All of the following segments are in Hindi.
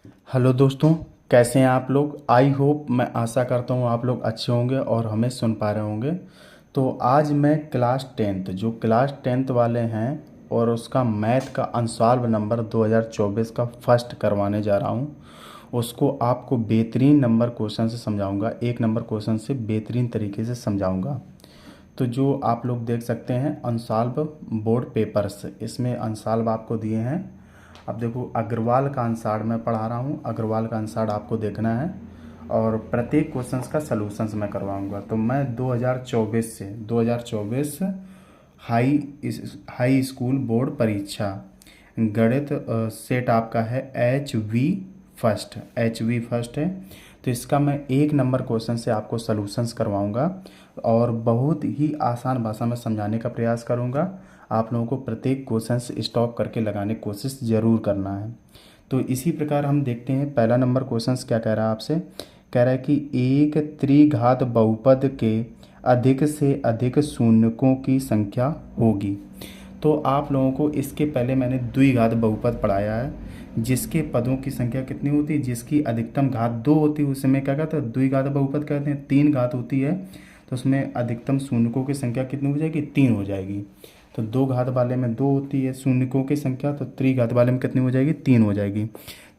हेलो दोस्तों, कैसे हैं आप लोग। आई होप, मैं आशा करता हूँ आप लोग अच्छे होंगे और हमें सुन पा रहे होंगे। तो आज मैं क्लास टेंथ वाले हैं और उसका मैथ का अनसॉल्व नंबर 2024 का फर्स्ट करवाने जा रहा हूँ। उसको आपको बेहतरीन नंबर क्वेश्चन से समझाऊंगा, एक नंबर क्वेश्चन से बेहतरीन तरीके से समझाऊंगा। तो जो आप लोग देख सकते हैं अनसॉल्व बोर्ड पेपर्स, इसमें अनसॉल्व आपको दिए हैं। अब देखो, अग्रवाल का आंसर मैं पढ़ा रहा हूँ, अग्रवाल का आंसर आपको देखना है और प्रत्येक क्वेश्चंस का सलूशंस मैं करवाऊंगा। तो मैं 2024 हाई स्कूल बोर्ड परीक्षा गणित सेट आपका है एच वी फर्स्ट है। तो इसका मैं एक नंबर क्वेश्चन से आपको सलूशंस करवाऊंगा और बहुत ही आसान भाषा में समझाने का प्रयास करूंगा। आप लोगों को प्रत्येक क्वेश्चन स्टॉप करके लगाने की कोशिश ज़रूर करना है। तो इसी प्रकार हम देखते हैं पहला नंबर क्वेश्चन क्या कह रहा है आपसे। कह रहा है कि एक त्रिघात बहुपद के अधिक से अधिक शून्यकों की संख्या होगी। तो आप लोगों को इसके पहले मैंने द्विघात बहुपद पढ़ाया है, जिसके पदों की संख्या कितनी होती है, जिसकी अधिकतम घात 2 होती है, उसे मैं क्या कहता है, द्विघात बहुपद कहते हैं। 3 घात होती है तो उसमें अधिकतम शून्यकों की संख्या कितनी हो जाएगी, 3 हो जाएगी। तो 2 घात वाले में 2 होती है शून्यकों की संख्या, तो त्रिघात वाले में कितनी हो जाएगी, 3 हो जाएगी।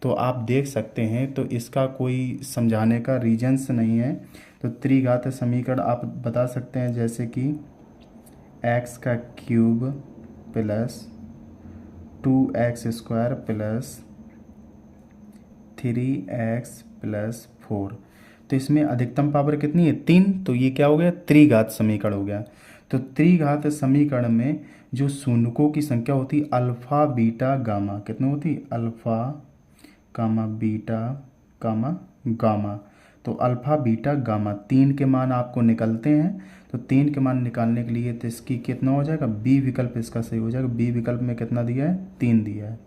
तो आप देख सकते हैं, तो इसका कोई समझाने का रीजन्स नहीं है। तो त्रिघात समीकरण आप बता सकते हैं, जैसे कि एक्स का cube plus 2x² plus 3x+4। तो इसमें अधिकतम पावर कितनी है, 3। तो ये क्या हो गया, त्रिघात समीकरण हो गया। तो त्रिघात समीकरण में जो शून्यकों की संख्या होती अल्फा बीटा गामा, कितनी होती, अल्फा कामा बीटा कामा गामा। तो अल्फा बीटा गामा 3 के मान आपको निकलते हैं। तो 3 के मान निकालने के लिए तो इसकी कितना हो जाएगा, बी विकल्प इसका सही हो जाएगा। बी विकल्प में कितना दिया है, 3 दिया है।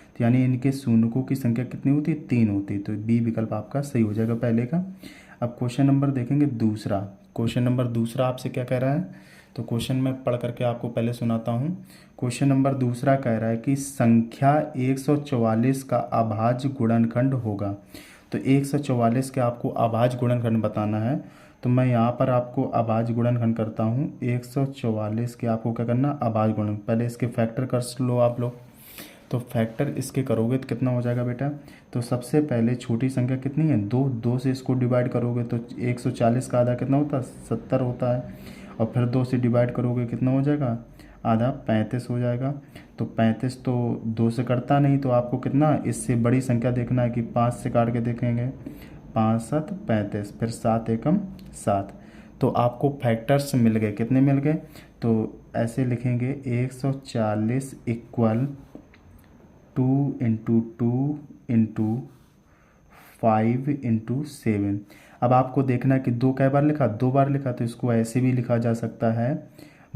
तो यानी इनके शून्यकों की संख्या कितनी होती है, 3 होती है। तो बी विकल्प आपका सही हो जाएगा पहले का। अब क्वेश्चन नंबर देखेंगे दूसरा। क्वेश्चन नंबर दूसरा आपसे क्या कह रहा है, तो क्वेश्चन मैं पढ़ करके आपको पहले सुनाता हूँ। क्वेश्चन नंबर दूसरा कह रहा है कि संख्या 144 का अभाज्य गुणनखंड होगा। तो 144 के आपको अभाज्य गुणनखंड बताना है। तो मैं यहाँ पर आपको अभाज्य गुणनखंड करता हूँ। 144 के आपको क्या करना, अभाज्य गुणन, पहले इसके फैक्टर कर लो आप लोग। तो फैक्टर इसके करोगे तो कितना हो जाएगा बेटा, तो सबसे पहले छोटी संख्या कितनी है, 2। 2 से इसको डिवाइड करोगे तो 140 का आधा कितना होता है, 70 होता है। और फिर 2 से डिवाइड करोगे कितना हो जाएगा, आधा 35 हो जाएगा। तो 35 तो 2 से कटता नहीं, तो आपको कितना इससे बड़ी संख्या देखना है कि 5 से काट के देखेंगे। 5 7 35, फिर 7 एकम 7। तो आपको फैक्टर्स मिल गए, कितने मिल गए, तो ऐसे लिखेंगे 140 इक्वल 2 × 2 × 5 × 7। अब आपको देखना है कि 2 कै बार लिखा, 2 बार लिखा, तो इसको ऐसे भी लिखा जा सकता है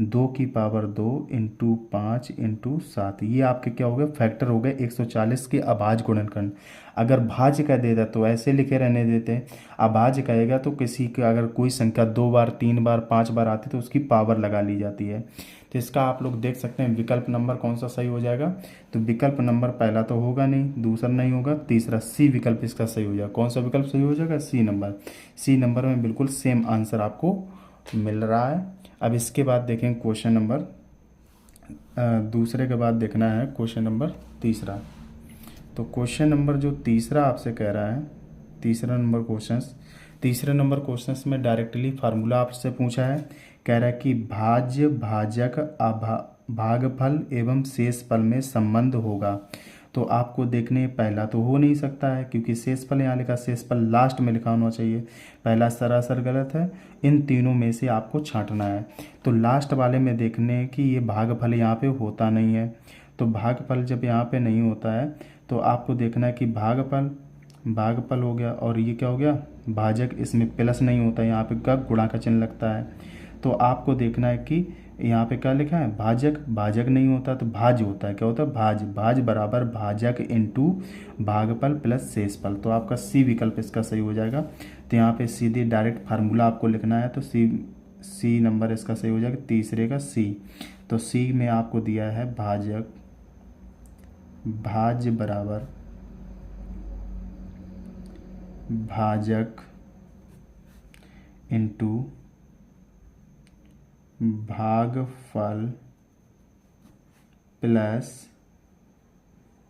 2 की पावर 2 × 5 × 7। ये आपके क्या हो गए, फैक्टर हो गए 140 के अभाज्य गुणनखंड। अगर भाज्य का देता तो ऐसे लिखे रहने देते, अभाज्य कहेगा तो किसी का अगर कोई संख्या 2 बार 3 बार 5 बार आती तो उसकी पावर लगा ली जाती है। तो इसका आप लोग देख सकते हैं विकल्प नंबर कौन सा सही हो जाएगा। तो विकल्प नंबर पहला तो होगा नहीं, दूसरा नहीं होगा, तीसरा सी विकल्प इसका सही हो जाएगा। कौन सा विकल्प सही हो जाएगा, सी नंबर। सी नंबर में बिल्कुल सेम आंसर आपको मिल रहा है। अब इसके बाद देखें क्वेश्चन नंबर दूसरे के बाद देखना है क्वेश्चन नंबर तीसरा। तो क्वेश्चन नंबर जो तीसरा आपसे कह रहा है, तीसरे नंबर क्वेश्चंस में डायरेक्टली फार्मूला आपसे पूछा है। कह रहा है कि भाज्य भाजक भागफल एवं शेषफल में संबंध होगा। तो आपको देखने पहला तो हो नहीं सकता है, क्योंकि शेषफल यहाँ लिखा, शेषफल लास्ट में लिखा होना चाहिए। पहला सरासर गलत है। इन तीनों में से आपको छांटना है। तो लास्ट वाले में देखने कि ये भागफल यहाँ पे होता नहीं है। तो भागफल जब यहाँ पे नहीं होता है तो आपको देखना है कि भागफल हो गया, और ये क्या हो गया, भाजक। इसमें प्लस नहीं होता, यहाँ पे क्या गुणा का चिन्ह लगता है। तो आपको देखना है कि यहाँ पे क्या लिखा है, भाजक। भाजक नहीं होता तो भाज होता है, क्या होता है, भाज बराबर भाजक इंटू भागफल प्लस शेषफल। तो आपका सी विकल्प इसका सही हो जाएगा। तो यहाँ पे सीधे डायरेक्ट फार्मूला आपको लिखना है। तो सी नंबर इसका सही हो जाएगा, तीसरे का सी। तो सी में आपको दिया है भाज बराबर भाजक इंटू भागफल प्लस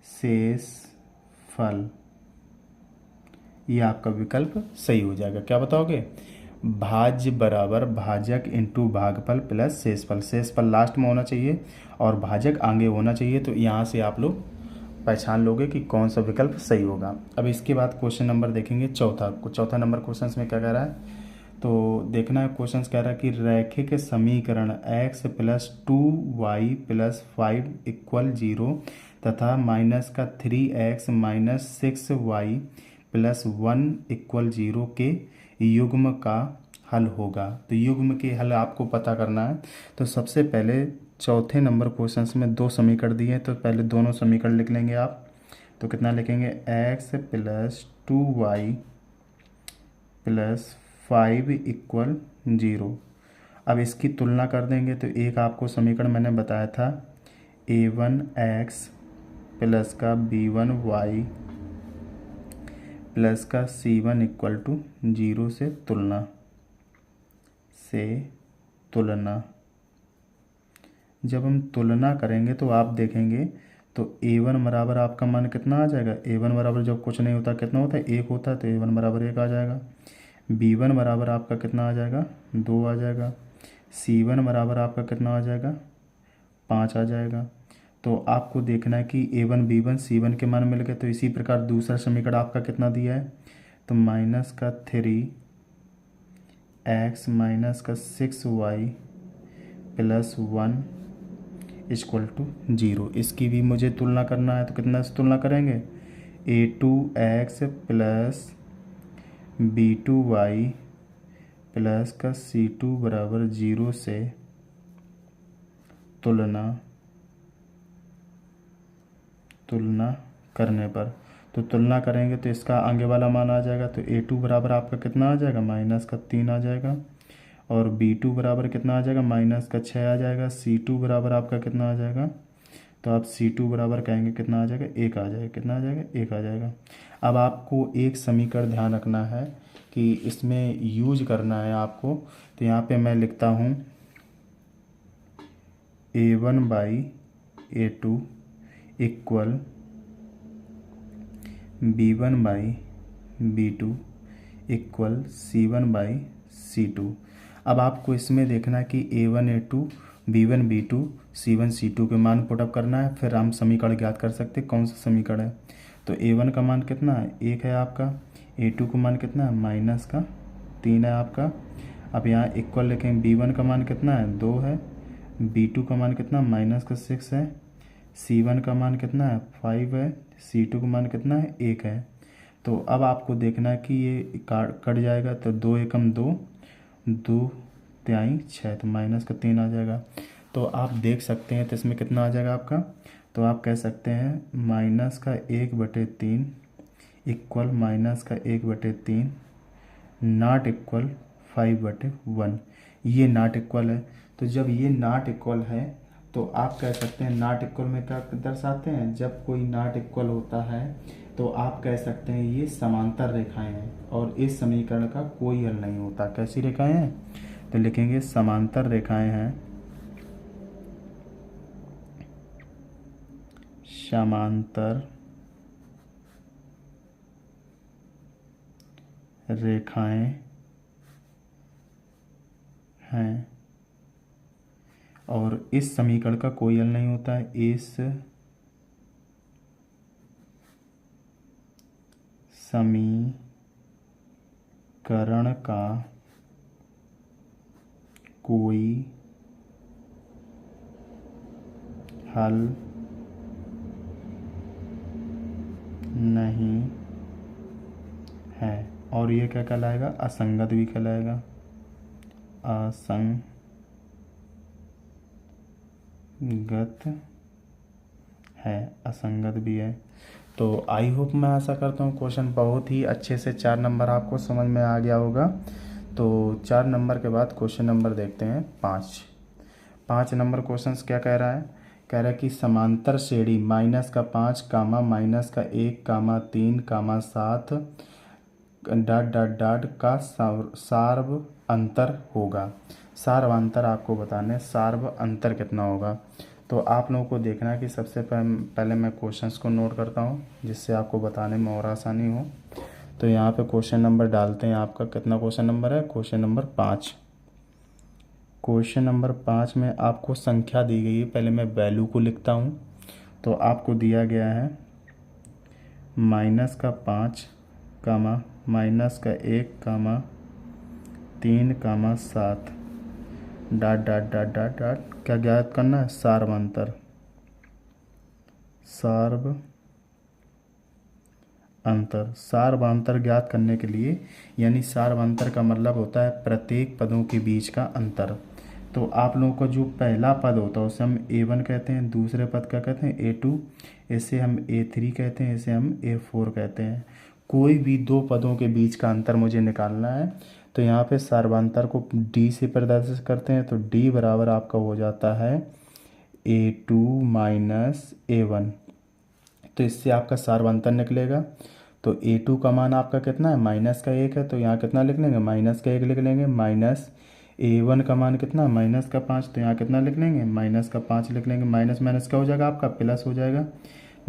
शेषफल, ये आपका विकल्प सही हो जाएगा। क्या बताओगे? भाज्य बराबर भाजक इंटू भागफल प्लस शेषफल, शेषफल लास्ट में होना चाहिए और भाजक आगे होना चाहिए। तो यहाँ से आप लोग पहचान लोगे कि कौन सा विकल्प सही होगा। अब इसके बाद क्वेश्चन नंबर देखेंगे चौथा नंबर क्वेश्चन में क्या कह रहा है, तो देखना है। क्वेश्चन कह रहा है कि रैखिक समीकरण x plus 2y plus 5 equal 0 तथा माइनस का 3x minus 6y plus 1 equal 0 के युग्म का हल होगा। तो युग्म के हल आपको पता करना है। तो सबसे पहले चौथे नंबर क्वेश्चन में दो समीकरण दिए हैं, तो पहले दोनों समीकरण लिख लेंगे आप। तो कितना लिखेंगे? x plus 2y plus 5 equal 0। अब इसकी तुलना कर देंगे तो एक आपको समीकरण मैंने बताया था a1x प्लस का b1y प्लस का c1 इक्वल टू 0 से तुलना। जब हम तुलना करेंगे तो आप देखेंगे तो a1 बराबर आपका मान कितना आ जाएगा? a1 बराबर जब कुछ नहीं होता कितना होता है? 1 होता है, तो a1 बराबर 1 आ जाएगा। b1 बराबर आपका कितना आ जाएगा? 2 आ जाएगा। c1 बराबर आपका कितना आ जाएगा? 5 आ जाएगा। तो आपको देखना है कि a1 b1 c1 के मान मिल गए। तो इसी प्रकार दूसरा समीकरण आपका कितना दिया है? तो माइनस का 3x माइनस का 6y प्लस 1 इक्वल टू 0। इसकी भी मुझे तुलना करना है, तो कितना से तुलना करेंगे? a2x प्लस b2y प्लस का c2 बराबर 0 से तुलना करने पर, तो तुलना करेंगे तो इसका आगे वाला मान आ जाएगा। तो a2 बराबर आपका कितना आ जाएगा? माइनस का 3 आ जाएगा। और b2 बराबर कितना आ जाएगा? माइनस का 6 आ जाएगा। c2 बराबर आपका कितना आ जाएगा? तो आप c2 बराबर कहेंगे कितना आ जाएगा? 1 आ जाएगा। कितना आ जाएगा? 1 आ जाएगा। अब आपको एक समीकरण ध्यान रखना है कि इसमें यूज करना है आपको। तो यहाँ पे मैं लिखता हूँ a1 by a2 equal b1 by b2 equal c1 by c2। अब आपको इसमें देखना है कि a1 a2 b1 b2 c1 c2 के मान पुटअप करना है, फिर हम समीकरण ज्ञात कर सकते हैं कौन सा समीकरण है। तो a1 का मान कितना है? 1 है आपका। a2 का मान कितना है? माइनस का 3 है आपका। अब यहाँ इक्वल लिखेंगे। b1 का मान कितना है? 2 है। b2 का मान कितना? माइनस का 6 है। c1 का मान कितना है? 5 है। c2 का मान कितना है? 1 है। तो अब आपको देखना है कि ये कट जाएगा, तो 2 एकम 2, 2 तिहाई 6, तो माइनस का 3 आ जाएगा। तो आप देख सकते हैं तो इसमें कितना आ जाएगा आपका? तो आप कह सकते हैं माइनस का 1/3 इक्वल माइनस का 1/3 नॉट इक्वल 5/1। ये नॉट इक्वल है। तो जब ये नॉट इक्वल है तो आप कह सकते हैं नॉट इक्वल में क्या दर्शाते हैं? जब कोई नॉट इक्वल होता है तो आप कह सकते हैं ये समांतर रेखाएं हैं और इस समीकरण का कोई हल नहीं होता। कैसी रेखाएं हैं? तो लिखेंगे समांतर रेखाएं हैं, समांतर रेखाएं हैं और इस समीकरण का कोई हल नहीं होता है। इस समीकरण का कोई हल नहीं है। और ये क्या कहलाएगा? असंगत भी कहलाएगा। असंगत है, असंगत भी है। तो आई होप, मैं आशा करता हूँ क्वेश्चन बहुत ही अच्छे से 4 नंबर आपको समझ में आ गया होगा। तो 4 नंबर के बाद क्वेश्चन नंबर देखते हैं 5 नंबर क्वेश्चन क्या कह रहा है? कह रहा है कि समांतर श्रेणी -5, -1, -3, -7 डॉट डॉट डॉट का सार्व अंतर होगा। सार्व अंतर आपको बताना है, सार्व अंतर कितना होगा। तो आप लोगों को देखना है कि सबसे पहले मैं क्वेश्चंस को नोट करता हूँ जिससे आपको बताने में और आसानी हो। तो यहाँ पे क्वेश्चन नंबर डालते हैं। आपका कितना क्वेश्चन नंबर है? Question number 5। क्वेश्चन नंबर 5 में आपको संख्या दी गई है। पहले मैं वैल्यू को लिखता हूँ। तो आपको दिया गया है -5, -1, -3, -7 dot dot dot dot dot क्या ज्ञात करना है? सार्व अंतर। सार्व अंतर ज्ञात करने के लिए, यानी सार्व अंतर का मतलब होता है प्रत्येक पदों के बीच का अंतर। तो आप लोगों का जो पहला पद होता है उसे हम A1 कहते हैं, दूसरे पद का कहते हैं A2, इसे हम A3 कहते हैं, इसे हम A4 कहते हैं। कोई भी दो पदों के बीच का अंतर मुझे निकालना है। तो यहाँ पे सार्वांतर को D से प्रदर्शित करते हैं। तो D बराबर आपका हो जाता है A2 माइनस A1। तो इससे आपका सार्वांतर निकलेगा। तो A2 का मान आपका कितना है? -1 है। तो यहाँ कितना लिख लेंगे? -1 लिख लेंगे। माइनस A1 का मान कितना? -5। तो यहाँ कितना लिख लेंगे? -5 लिख लेंगे। माइनस माइनस क्या हो जाएगा आपका? प्लस हो जाएगा।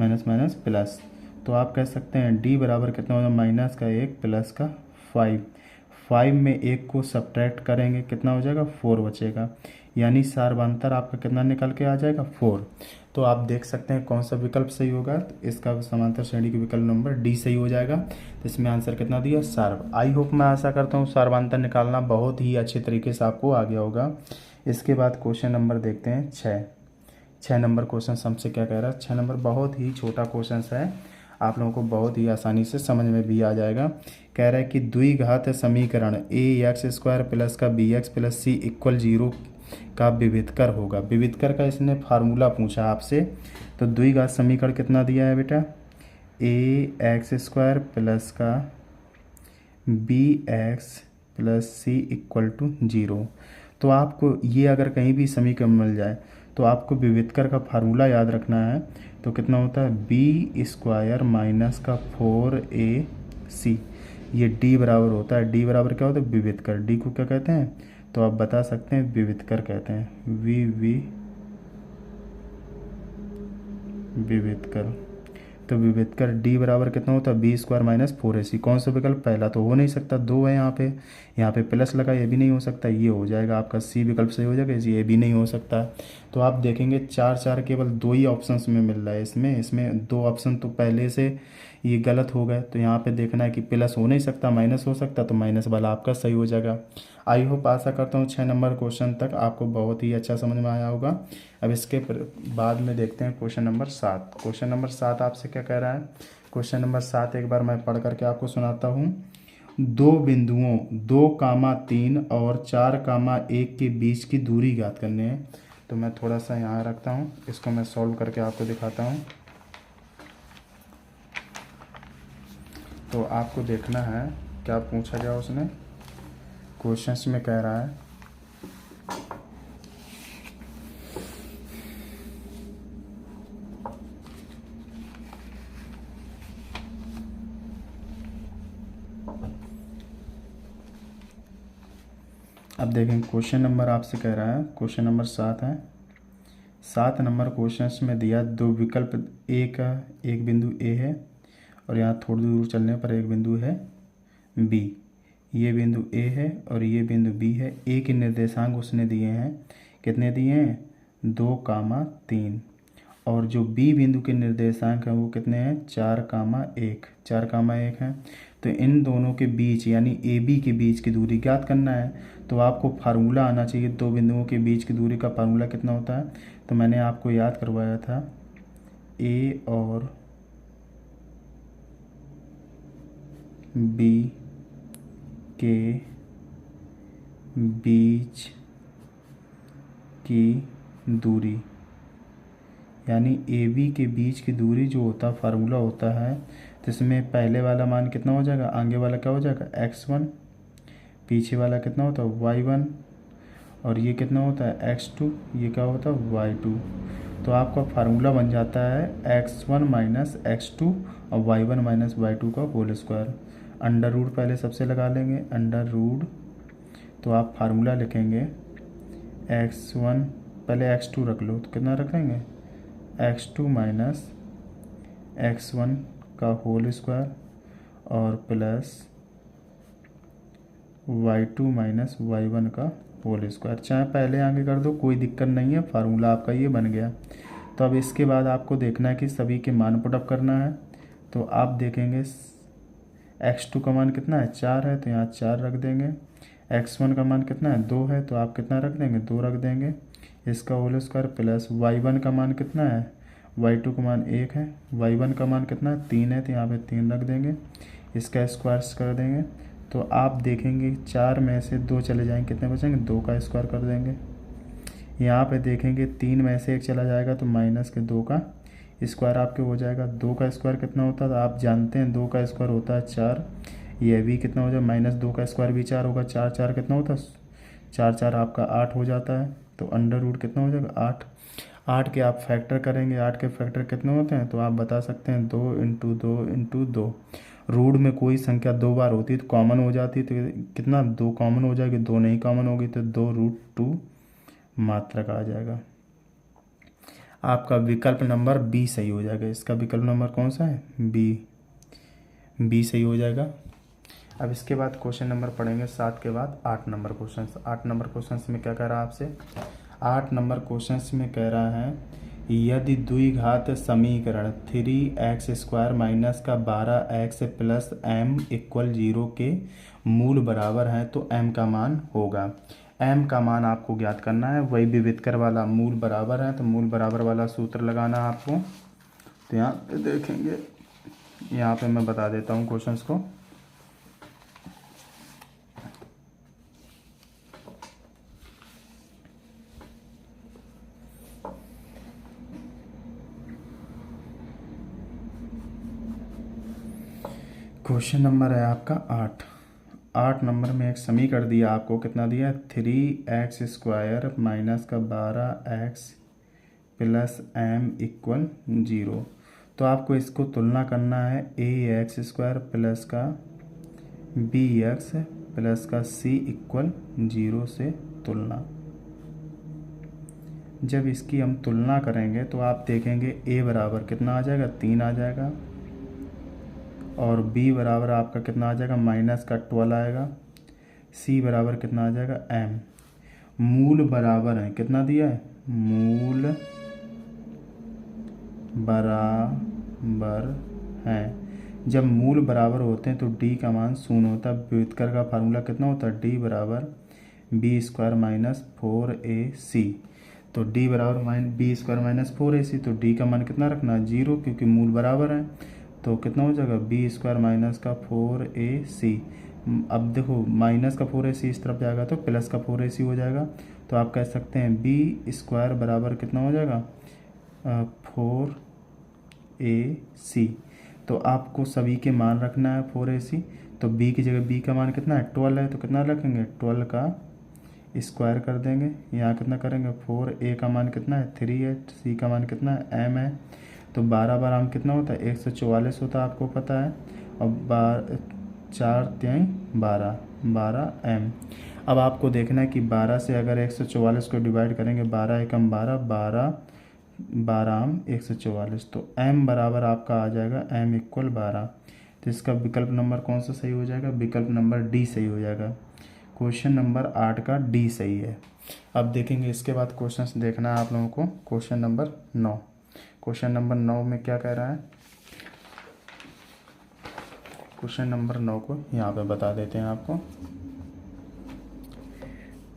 Minus minus plus. तो आप कह सकते हैं D बराबर कितना होगा? -1 प्लस का 5। 5 में 1 को सब्ट्रैक्ट करेंगे, कितना हो जाएगा? 4 बचेगा। यानी सार्वांतर आपका कितना निकल के आ जाएगा? 4। तो आप देख सकते हैं कौन सा विकल्प सही होगा। तो इसका समांतर श्रेणी के विकल्प नंबर D सही हो जाएगा। तो इसमें आंसर कितना दिया? सार्व। आई होप, मैं आशा करता हूँ सार्वांतर निकालना बहुत ही अच्छे तरीके से आपको आ गया होगा। इसके बाद क्वेश्चन नंबर देखते हैं 6 नंबर क्वेश्चन हमसे क्या कह रहा है? 6 नंबर बहुत ही छोटा क्वेश्चन है, आप लोगों को बहुत ही आसानी से समझ में भी आ जाएगा। कह रहा है कि द्विघात समीकरण ax² प्लस का bx प्लस c इक्वल 0 का विविधकर होगा। विविधकर का इसने फार्मूला पूछा आपसे। तो द्विघात समीकरण कितना दिया है बेटा? ax² प्लस का bx plus c equal to 0। तो आपको ये अगर कहीं भी समीकरण मिल जाए तो आपको विविधकर का फार्मूला याद रखना है। तो कितना होता है? b² माइनस का 4ac, ये d बराबर होता है। d बराबर क्या होता है? विविधकर। d को क्या कहते हैं? तो आप बता सकते हैं विविधकर कहते हैं। विविधकर। तो विविधकर D बराबर कितना होता है? b² minus 4ac। कौन सा विकल्प? पहला तो हो नहीं सकता, 2 है यहाँ पे प्लस लगा, ये भी नहीं हो सकता। ये हो जाएगा आपका C विकल्प सही हो जाएगा। ये भी नहीं हो सकता। तो आप देखेंगे 4 केवल 2 ही ऑप्शंस में मिल रहा है। इसमें 2 ऑप्शन तो पहले से ये गलत हो गए। तो यहाँ पे देखना है कि प्लस हो नहीं सकता, माइनस हो सकता, तो माइनस वाला आपका सही हो जाएगा। आई होप, आशा करता हूँ 6 नंबर क्वेश्चन तक आपको बहुत ही अच्छा समझ में आया होगा। अब इसके बाद में देखते हैं क्वेश्चन नंबर 7। क्वेश्चन नंबर 7 आपसे क्या कह रहा है? क्वेश्चन नंबर 7 एक बार मैं पढ़ करके आपको सुनाता हूँ। दो बिंदुओं 2, 3 और 4, 1 के बीच की दूरी ज्ञात करनी है। तो मैं थोड़ा सा यहाँ रखता हूँ, इसको मैं सॉल्व करके आपको दिखाता हूँ। तो आपको देखना है क्या पूछा गया उसने। क्वेश्चंस में कह रहा है अब देखें क्वेश्चन नंबर आपसे कह रहा है, क्वेश्चन नंबर 7 है। 7 नंबर क्वेश्चंस में दिया दो विकल्प ए का, एक बिंदु ए है और यहाँ थोड़ी दूर चलने पर एक बिंदु है बी। ये बिंदु ए है और ये बिंदु बी है। ए के निर्देशांक उसने दिए हैं, कितने दिए हैं? 2, 3। और जो बी बिंदु के निर्देशांक हैं वो कितने हैं? 4, 1। 4, 1 हैं। तो इन दोनों के बीच यानी ए बी के बीच की दूरी ज्ञात करना है। तो आपको फार्मूला आना चाहिए। दो बिंदुओं के बीच की दूरी का फार्मूला कितना होता है? तो मैंने आपको याद करवाया था, ए और बी के बीच की दूरी, यानी ए बी के बीच की दूरी जो होता है फार्मूला होता है, जिसमें पहले वाला मान कितना हो जाएगा? आगे वाला क्या हो जाएगा? x1। पीछे वाला कितना होता है? y1। और ये कितना होता है? x2। ये क्या होता है? y2। तो आपका फार्मूला बन जाता है x1 माइनस x2 और y1 माइनस y2 का होल स्क्वायर। अंडर रूट पहले सबसे लगा लेंगे, अंडर रूट, तो आप फार्मूला लिखेंगे x1, पहले x2 रख लो तो कितना रख लेंगे x2 माइनस x1 का होल स्क्वायर और प्लस y2 माइनस y1 का होल स्क्वायर। चाहे पहले आगे कर दो, कोई दिक्कत नहीं है, फार्मूला आपका ये बन गया। तो अब इसके बाद आपको देखना है कि सभी के मान पुटअप करना है। तो आप देखेंगे x2 का मान कितना है 4 है, तो यहाँ 4 रख देंगे। x1 का मान कितना है 2 है, तो आप कितना रख देंगे 2 रख देंगे, इसका होल स्क्वायर प्लस y1 का मान कितना है, y2 का मान 1 है, y1 का मान कितना है 3 है, तो यहाँ पे 3 रख देंगे, इसका स्क्वायर कर देंगे। तो आप देखेंगे 4 में से 2 चले जाएंगे, कितने बचेंगे 2 का स्क्वायर कर देंगे। यहाँ पे देखेंगे 3 में से 1 चला जाएगा तो माइनस के 2 का स्क्वायर आपके हो जाएगा। 2 का स्क्वायर कितना होता है तो आप जानते हैं 2 का स्क्वायर होता है 4, यह भी कितना हो जाएगा माइनस 2 का स्क्वायर भी 4 होगा, 4 4 कितना होता है 4 4 आपका 8 हो जाता है। तो अंडर रूट कितना हो जाएगा 8, 8 के आप फैक्टर करेंगे, 8 के फैक्टर कितने होते हैं तो आप बता सकते हैं 2 इंटू 2 इंटू 2। रूट में कोई संख्या 2 बार होती है तो कॉमन हो जाती है, तो कितना 2 कॉमन हो जाएगी, 2 नहीं कॉमन होगी तो 2√2 मात्रक आ जाएगा। आपका विकल्प नंबर बी सही हो जाएगा। इसका विकल्प नंबर कौन सा है बी सही हो जाएगा। अब इसके बाद क्वेश्चन नंबर पढ़ेंगे 7 के बाद 8 नंबर क्वेश्चन। 8 नंबर क्वेश्चन में क्या कह रहा है आपसे, 8 नंबर क्वेश्चन में कह रहा है यदि द्विघात समीकरण 3x² माइनस का 12x प्लस m इक्वल 0 के मूल बराबर हैं तो m का मान होगा। m का मान आपको ज्ञात करना है, वही विविधकर वाला मूल बराबर है तो मूल बराबर वाला सूत्र लगाना है आपको। तो यहाँ पे देखेंगे, यहाँ पे मैं बता देता हूँ क्वेश्चंस को। क्वेश्चन नंबर है आपका 8 नंबर में एक समीकरण दिया आपको, कितना दिया 3x² माइनस का 12x प्लस m इक्वल 0। तो आपको इसको तुलना करना है ax² प्लस का bx प्लस का c इक्वल 0 से तुलना। जब इसकी हम तुलना करेंगे तो आप देखेंगे a बराबर कितना आ जाएगा 3 आ जाएगा और b बराबर आपका कितना आ जाएगा माइनस का 12 आएगा, c बराबर कितना आ जाएगा m। मूल बराबर है, कितना दिया है मूल बराबर है। जब मूल बराबर होते हैं तो d का मान 0 होता है। व्युत्क्रम का फार्मूला कितना होता है d बराबर b² माइनस 4ac। तो d बराबर b² माइनस 4ac, तो d का मान कितना रखना है 0, क्योंकि मूल बराबर है। तो कितना हो जाएगा b² माइनस का 4ac। अब देखो माइनस का 4ac इस तरफ जाएगा तो प्लस का 4ac हो जाएगा। तो आप कह सकते हैं b² बराबर कितना हो जाएगा 4ac। तो आपको सभी के मान रखना है 4ac। तो b की जगह b का मान कितना है 12 है, तो कितना रखेंगे 12 का स्क्वायर कर देंगे। यहाँ कितना करेंगे 4a का मान कितना है 3 है, c का मान कितना है m है। तो 12 बार आम कितना होता है 144 होता है, आपको पता है। और 4 3 12 m। अब आपको देखना है कि 12 से अगर 144 को डिवाइड करेंगे, 12 एकम 12 12 आम 144, तो m बराबर आपका आ जाएगा m इक्वल 12। तो इसका विकल्प नंबर कौन सा सही हो जाएगा, विकल्प नंबर डी सही हो जाएगा। क्वेश्चन नंबर 8 का डी सही है। अब देखेंगे इसके बाद क्वेश्चन देखना है आप लोगों को। क्वेश्चन नंबर 9, क्वेश्चन नंबर 9 में क्या कह रहा है, क्वेश्चन नंबर 9 को यहाँ पे बता देते हैं आपको।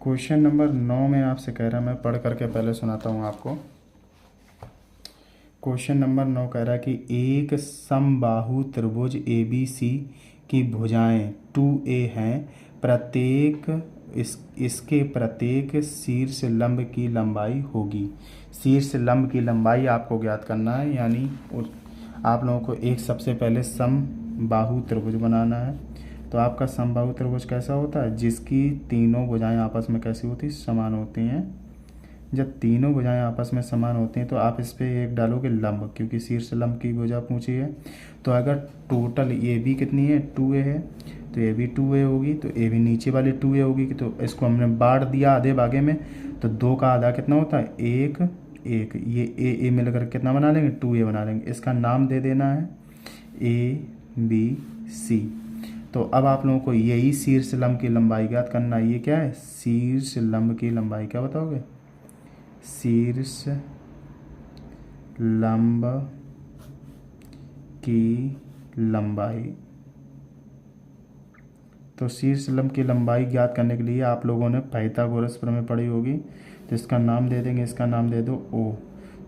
क्वेश्चन नंबर 9 में आपसे कह रहा है, मैं पढ़ करके पहले सुनाता हूँ आपको। क्वेश्चन नंबर 9 कह रहा है कि एक समबाहु त्रिभुज ABC की भुजाएं 2a हैं, प्रत्येक इसके प्रत्येक शीर्ष लंब की लंबाई होगी। शीर्ष लंब की लंबाई आपको ज्ञात करना है, यानी आप लोगों को एक सबसे पहले समबाहु त्रिभुज बनाना है। तो आपका समबाहु त्रिभुज कैसा होता है, जिसकी तीनों भुजाएं आपस में कैसी होती समान होती हैं। जब तीनों भुजाएं आपस में समान होती हैं तो आप इस पे एक डालोगे लंब, क्योंकि शीर्ष लंब की भुजा पूछी है। तो अगर टोटल ए बी कितनी है, 2a है, तो ए बी 2a होगी, तो ए बी नीचे वाली 2a होगी। तो इसको हमने बांट दिया आधे भागे में, तो 2 का आधा कितना होता है, 1 1, ये ए मिलकर कितना बना लेंगे, 2a बना लेंगे। इसका नाम दे देना है ABC। तो अब आप लोगों को यही शीर्ष लंब की लंबाई ज्ञात करना है। ये क्या है, शीर्ष लंब की लंबाई, क्या बताओगे, शीर्ष लंब की लंबाई। तो शीर्ष लंब की लंबाई ज्ञात करने के लिए आप लोगों ने पाइथागोरस प्रमेय पढ़ी होगी। तो इसका नाम दे देंगे, इसका नाम दे दो O।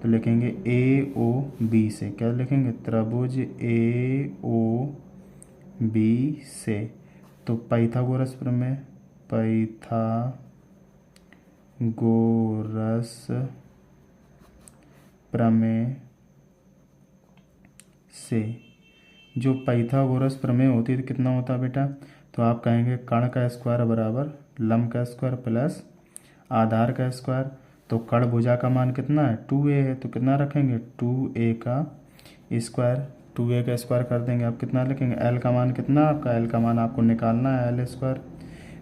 तो लिखेंगे AOB से, क्या लिखेंगे, त्रिभुज AOB से। तो पाइथागोरस प्रमेय, पाइथागोरस प्रमेय से जो पाइथागोरस प्रमेय होती है तो कितना होता है बेटा, तो आप कहेंगे कर्ण का स्क्वायर बराबर लंब का स्क्वायर प्लस आधार का स्क्वायर। तो कर्ण भुजा का मान कितना है, 2a है, तो कितना रखेंगे, 2a का स्क्वायर। 2a का स्क्वायर कर देंगे, आप कितना लिखेंगे, l का मान कितना, आपका l का मान आपको निकालना है, l स्क्वायर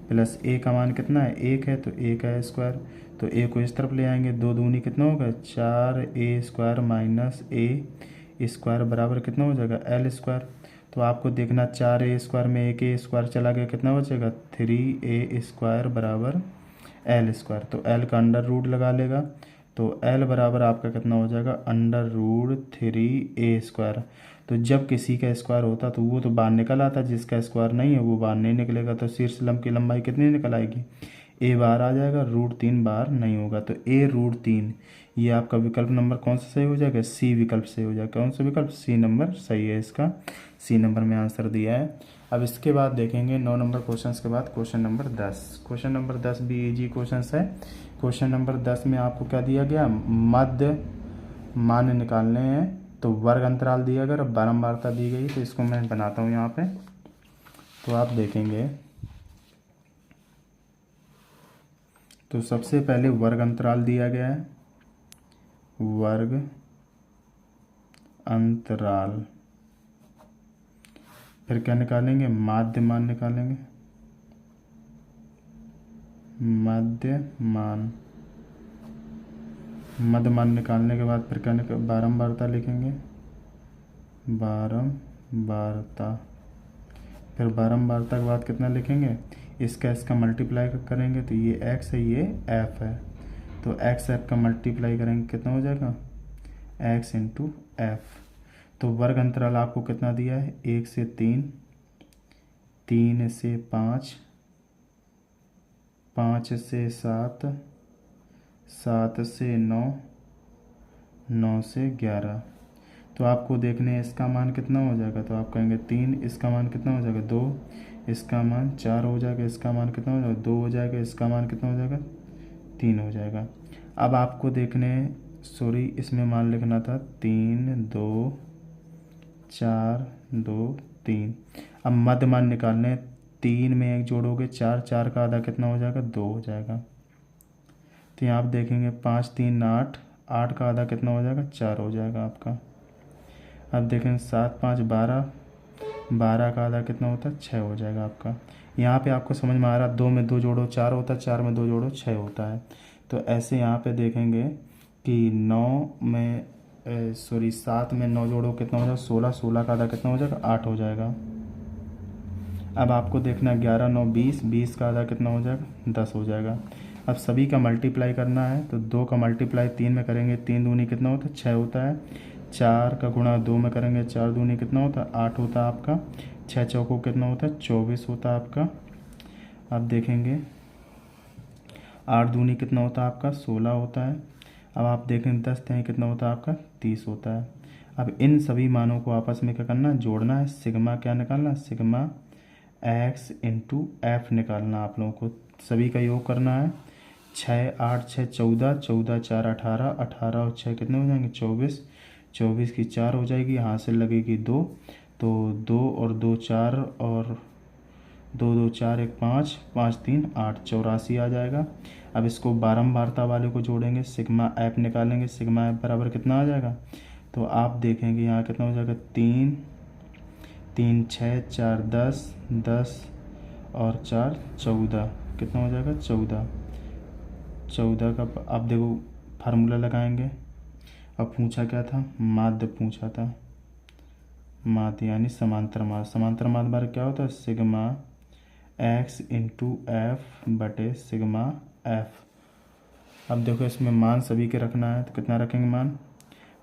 प्लस a का मान कितना है, 1 है, तो a का स्क्वायर। तो a को इस तरफ ले आएंगे, 2 दूनी कितना होगा, 4a square minus a square बराबर कितना हो जाएगा, l स्क्वायर। तो आपको देखना 4a स्क्वायर में 1a स्क्वायर चला गया, कितना बचेगा, 3a स्क्वायर बराबर l स्क्वायर। तो l का अंडर रूट लगा लेगा, तो l बराबर आपका कितना हो जाएगा, अंडर रूट 3a स्क्वायर। तो जब किसी का स्क्वायर होता तो वो तो बाहर निकल आता, जिसका स्क्वायर नहीं है वो बाहर नहीं निकलेगा। तो शीर्ष लंब की लंबाई कितनी निकल आएगी, a बाहर आ जाएगा, √3 बाहर नहीं होगा। तो a√3 ये आपका विकल्प नंबर कौन सा सही हो जाएगा, सी विकल्प सही हो जाएगा। कौन सा विकल्प, सी नंबर सही है, इसका सी नंबर में आंसर दिया है। अब इसके बाद देखेंगे 9 नंबर क्वेश्चन के बाद क्वेश्चन नंबर 10। क्वेश्चन नंबर 10 भी इजी क्वेश्चन है। क्वेश्चन नंबर 10 में आपको क्या दिया गया, मध्य मान निकालने हैं। तो वर्ग अंतराल दिया गया और बारंबारता दी गई। तो इसको मैं बनाता हूँ यहाँ पे, तो आप देखेंगे। तो सबसे पहले वर्ग अंतराल दिया गया है, वर्ग अंतराल। फिर क्या निकालेंगे, माध्य मान निकालेंगे, मध्य मान। मध्य मान निकालने के बाद फिर क्या बारंबारता लिखेंगे, बारंबारता। फिर बारंबारता के बाद कितना लिखेंगे, इसका मल्टीप्लाई करेंगे, तो ये x है, ये f है। तो x f का मल्टीप्लाई करेंगे, कितना हो जाएगा, x इंटू एफ। तो वर्ग अंतराल आपको कितना दिया है, 1 से 3, 3 से 5, 5 से 7, 7 से 9, 9 से 11। तो आपको देखने हैं इसका मान कितना हो जाएगा, तो आप कहेंगे 3, इसका मान कितना हो जाएगा, 2, इसका मान 4 हो जाएगा, इसका मान कितना हो जाएगा, 2 हो जाएगा, इसका मान कितना हो जाएगा, 3 हो जाएगा। अब आपको देखने, सॉरी इसमें मान लिखना था 3 2 4 2 3। अब मध्य मान निकालने, 3 में 1 जोड़ोगे 4, 4 का आधा कितना हो जाएगा, 2 हो जाएगा। तो यहाँ आप देखेंगे 5 3 8, 8 का आधा कितना हो जाएगा, 4 हो जाएगा आपका। अब देखें 7 5 12, 12 का आधा कितना होता है, 6 हो जाएगा आपका। यहाँ पे आपको समझ में आ रहा, 2 में 2 जोड़ो 4 होता है, 4 में 2 जोड़ो 6 होता है। तो ऐसे यहाँ पे देखेंगे कि 9 में 7 में 9 जोड़ो कितना हो जाएगा, 16, 16 का आधा कितना हो जाएगा, 8 हो जाएगा। अब आपको देखना 11 9 20, 20 का आधा कितना हो जाएगा, 10 हो जाएगा। अब सभी का मल्टीप्लाई करना है, तो 2 का मल्टीप्लाई 3 में करेंगे, 3 दूनी कितना होता है, 6 होता है। 4 का गुणा 2 में करेंगे, 4 दूनी कितना होता है, 8 होता है आपका। 6 चौको कितना होता है, 24 होता है आपका। अब देखेंगे 8 दूनी कितना होता है आपका, 16 होता है। अब आप देखें 10 तें कितना होता है आपका, 30 होता है। अब इन सभी मानों को आपस में क्या करना है, जोड़ना है। सिग्मा क्या निकालना है, सिग्मा x इंटू एफ निकालना आप लोगों को। सभी का योग करना है। 6 8 6 14, 14 4 18, 18 और 6 कितने हो जाएंगे, 24, 24 की 4 हो जाएगी, यहाँ से लगेगी 2, तो 2 और 2 4, और 2 2 4 1 5, 5 3 8, 84 आ जाएगा। अब इसको बारंबारता वाले को जोड़ेंगे, सिग्मा एफ निकालेंगे, सिग्मा एफ बराबर कितना आ जाएगा, तो आप देखेंगे यहाँ कितना हो जाएगा, 3 3 6 4 10 10 और 4 14, कितना हो जाएगा 14। 14 का आप देखो फार्मूला लगाएंगे। अब पूछा क्या था, माध्य पूछा था, माध्य यानी समांतर माध्य। समांतर माध्य बार क्या होता है, सिग्मा एक्स इंटू एफ बटे सिग्मा एफ। अब देखो इसमें मान सभी के रखना है, तो कितना रखेंगे मान,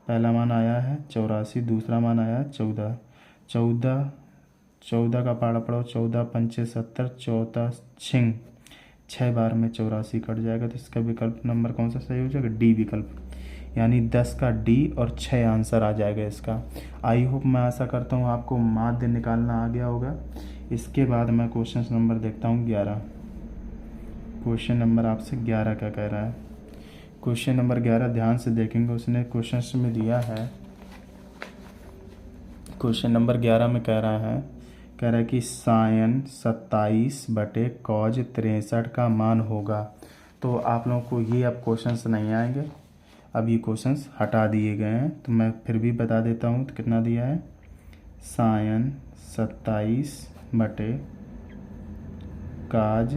पहला मान आया है 84, दूसरा मान आया है 14। 14 का पाड़ा पड़ो, 14 पंचे 70, 14 छिंग 6 बार में 84 कट जाएगा, तो इसका विकल्प नंबर कौन सा सही हो जाएगा, डी विकल्प, यानी 10 का डी और 6 आंसर आ जाएगा इसका। आई होप, मैं आशा करता हूँ आपको माध्य निकालना आ गया होगा। इसके बाद मैं क्वेश्चन नंबर देखता हूँ 11। क्वेश्चन नंबर आपसे 11 क्या कह रहा है। क्वेश्चन नंबर 11 ध्यान से देखेंगे, उसने क्वेश्चन में दिया है। क्वेश्चन नंबर 11 में कह रहा है कि साइन 27 बटे कॉज 63 का मान होगा। तो आप लोगों को ये अब क्वेश्चंस नहीं आएंगे, अब ये क्वेश्चंस हटा दिए गए हैं, तो मैं फिर भी बता देता हूँ। तो कितना दिया है, साइन 27 बटे काज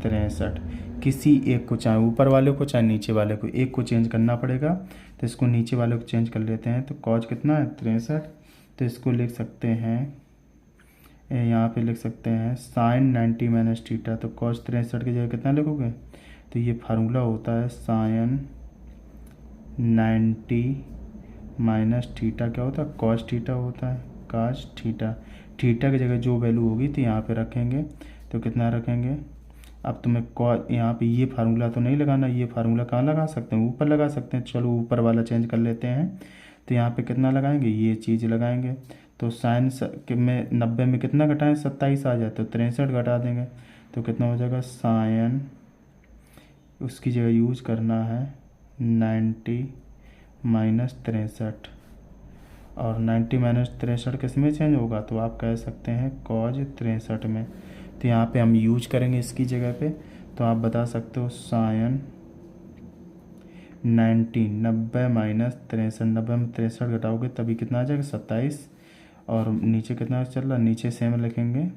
63, किसी एक को, चाहे ऊपर वाले को चाहे नीचे वाले को, एक को चेंज करना पड़ेगा, तो इसको नीचे वाले को चेंज कर लेते हैं। तो कॉज कितना है 63, तो इसको लिख सकते हैं, यहाँ पे लिख सकते हैं साइन 90 माइनस थीटा। तो कॉज 63 की जगह कितना लिखोगे, तो ये फार्मूला होता है साइन 90 माइनस थीटा, क्या होता है कॉस थीटा होता है, काज थीटा। थीटा की जगह जो वैल्यू होगी तो यहाँ पे रखेंगे, तो कितना रखेंगे। अब तुम्हें यहाँ पे ये फार्मूला तो नहीं लगाना, ये फार्मूला कहाँ लगा सकते हैं, ऊपर लगा सकते हैं। चलो ऊपर वाला चेंज कर लेते हैं, तो यहाँ पे कितना लगाएंगे, ये चीज़ लगाएंगे। तो साइन में 90 में कितना घटाएं, 27 आ जाए, तो 63 घटा देंगे, तो कितना हो जाएगा साइन, उसकी जगह यूज करना है 90 माइनस 63, और 90 माइनस 63 किस में चेंज होगा, तो आप कह सकते हैं कॉज 63 में। तो यहाँ पे हम यूज करेंगे इसकी जगह पे, तो आप बता सकते हो साइन 90 माइनस 63, 90 में 63 घटाओगे तभी कितना आ जाएगा 27, और नीचे कितना चल रहा है, नीचे सेम लिखेंगे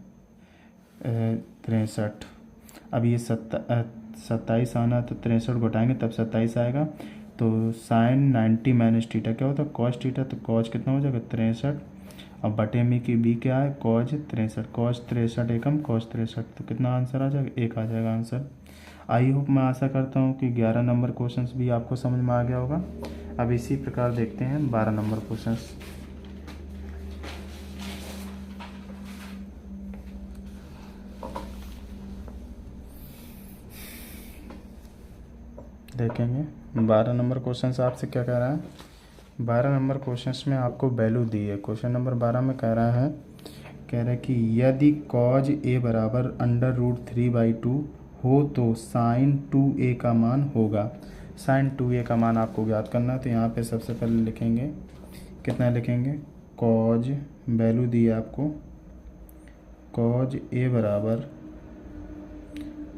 63। अब ये 27 आना, तो 63 घटाएंगे तब 27 आएगा। तो साइन 90 माइनस थीटा क्या होता है कॉस थीटा, तो कॉस कितना हो जाएगा 63, अब बटे में की बी क्या है कॉज 63, कॉस 63 एकम कॉस 63, तो कितना आंसर आ जाएगा, 1 आ जाएगा आंसर। आई होप, मैं आशा करता हूँ कि 11 नंबर क्वेश्चंस भी आपको समझ में आ गया होगा। अब इसी प्रकार देखते हैं 12 नंबर क्वेश्चंस। देखेंगे 12 नंबर क्वेश्चंस आपसे क्या कह रहा है। 12 नंबर क्वेश्चंस में आपको वैल्यू दी है। क्वेश्चन नंबर 12 में कह रहा है कि यदि कॉज ए बराबर √3/2 हो तो साइन 2a का मान होगा। साइन 2a का मान आपको ज्ञात करना है, तो यहाँ पे सबसे पहले लिखेंगे, कितना लिखेंगे, कॉज वैल्यू दी है आपको, कॉज ए बराबर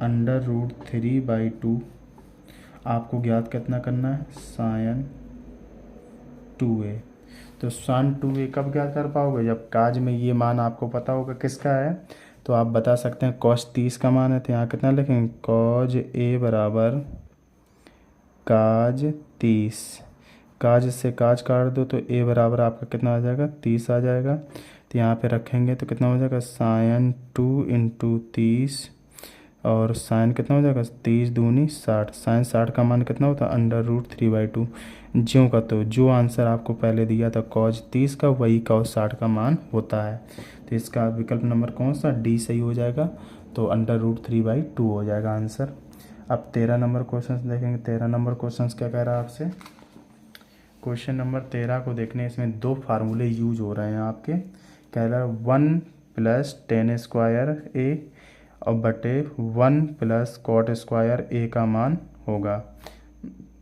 √3/2, आपको ज्ञात कितना करना है साइन 2a। तो साइन 2a कब ज्ञात कर पाओगे, जब काज में ये मान आपको पता होगा किसका है। तो आप बता सकते हैं कॉस 30 का मान है, तो यहाँ कितना लिखेंगे, कॉज ए बराबर काज 30, काज से काज काट दो तो ए बराबर आपका कितना आ जाएगा 30 आ जाएगा। तो यहाँ पे रखेंगे तो कितना हो जाएगा साइन 2 इंटू 30, और साइन कितना हो जाएगा 30 दूनी 60, साइन 60 का मान कितना होता है √3/2। ज्यों का तो जो आंसर आपको पहले दिया था कॉज 30 का, वही कॉज 60 का मान होता है। तो इसका विकल्प नंबर कौन सा, डी सही हो जाएगा, तो √3/2 हो जाएगा आंसर। अब 13 नंबर क्वेश्चन देखेंगे। 13 नंबर क्वेश्चन क्या कह रहा है आपसे। क्वेश्चन नंबर 13 को देखने, इसमें 2 फार्मूले यूज हो रहे हैं आपके। कह रहा है 1 + tan² a और बटे 1 + cot² a का मान होगा।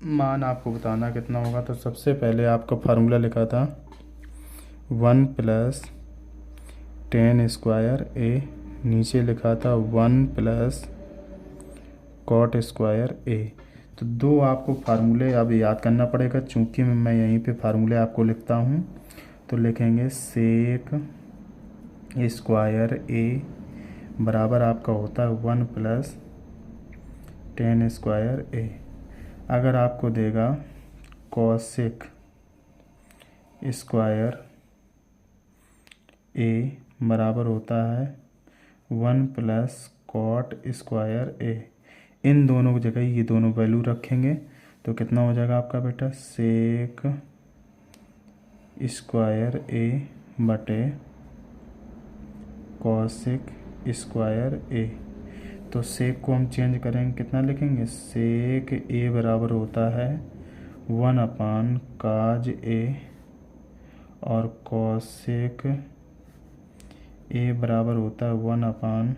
मान आपको बताना कितना होगा। तो सबसे पहले आपका फार्मूला लिखा था 1 + tan² a, नीचे लिखा था 1 + कॉट स्क्वायर ए। तो दो आपको फार्मूले अब याद करना पड़ेगा, चूँकि मैं यहीं पे फार्मूले आपको लिखता हूँ। तो लिखेंगे सेक स्क्वायर ए बराबर आपका होता है 1 प्लस टेन स्क्वायर ए। अगर आपको देगा कॉसेक स्क्वायर ए बराबर होता है 1 प्लस कॉट स्क्वायर ए, इन दोनों की जगह ये दोनों वैल्यू रखेंगे तो कितना हो जाएगा आपका बेटा, सेक स्क्वायर ए बटे कॉसेक स्क्वायर ए। तो सेक को हम चेंज करेंगे, कितना लिखेंगे, सेक ए बराबर होता है 1 अपान काज ए और कॉसेक ए बराबर होता है 1 अपान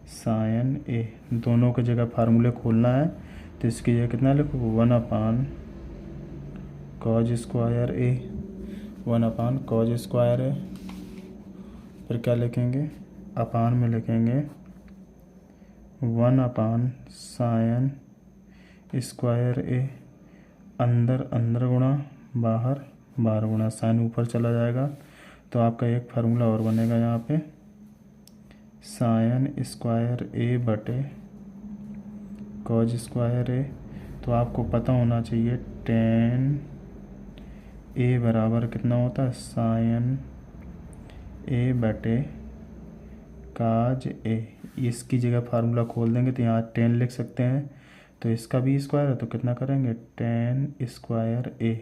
साइन ए। दोनों की जगह फार्मूले खोलना है तो इसकी जगह कितना लिखो, 1 अपान कॉज स्क्वायर ए, 1 अपान कॉज स्क्वायर ए। फिर क्या लिखेंगे, अपान में लिखेंगे 1 अपान साइन स्क्वायर ए। अंदर अंदर गुणा बाहर बाहर गुणा, साइन ऊपर चला जाएगा तो आपका एक फार्मूला और बनेगा यहाँ पे, साइन स्क्वायर ए बटे कॉज स्क्वायर ए। तो आपको पता होना चाहिए टेन ए बराबर कितना होता है, साइन ए बटे काज ए। इसकी जगह फार्मूला खोल देंगे तो यहाँ 10 लिख सकते हैं, तो इसका भी स्क्वायर है तो कितना करेंगे, 10 स्क्वायर ए।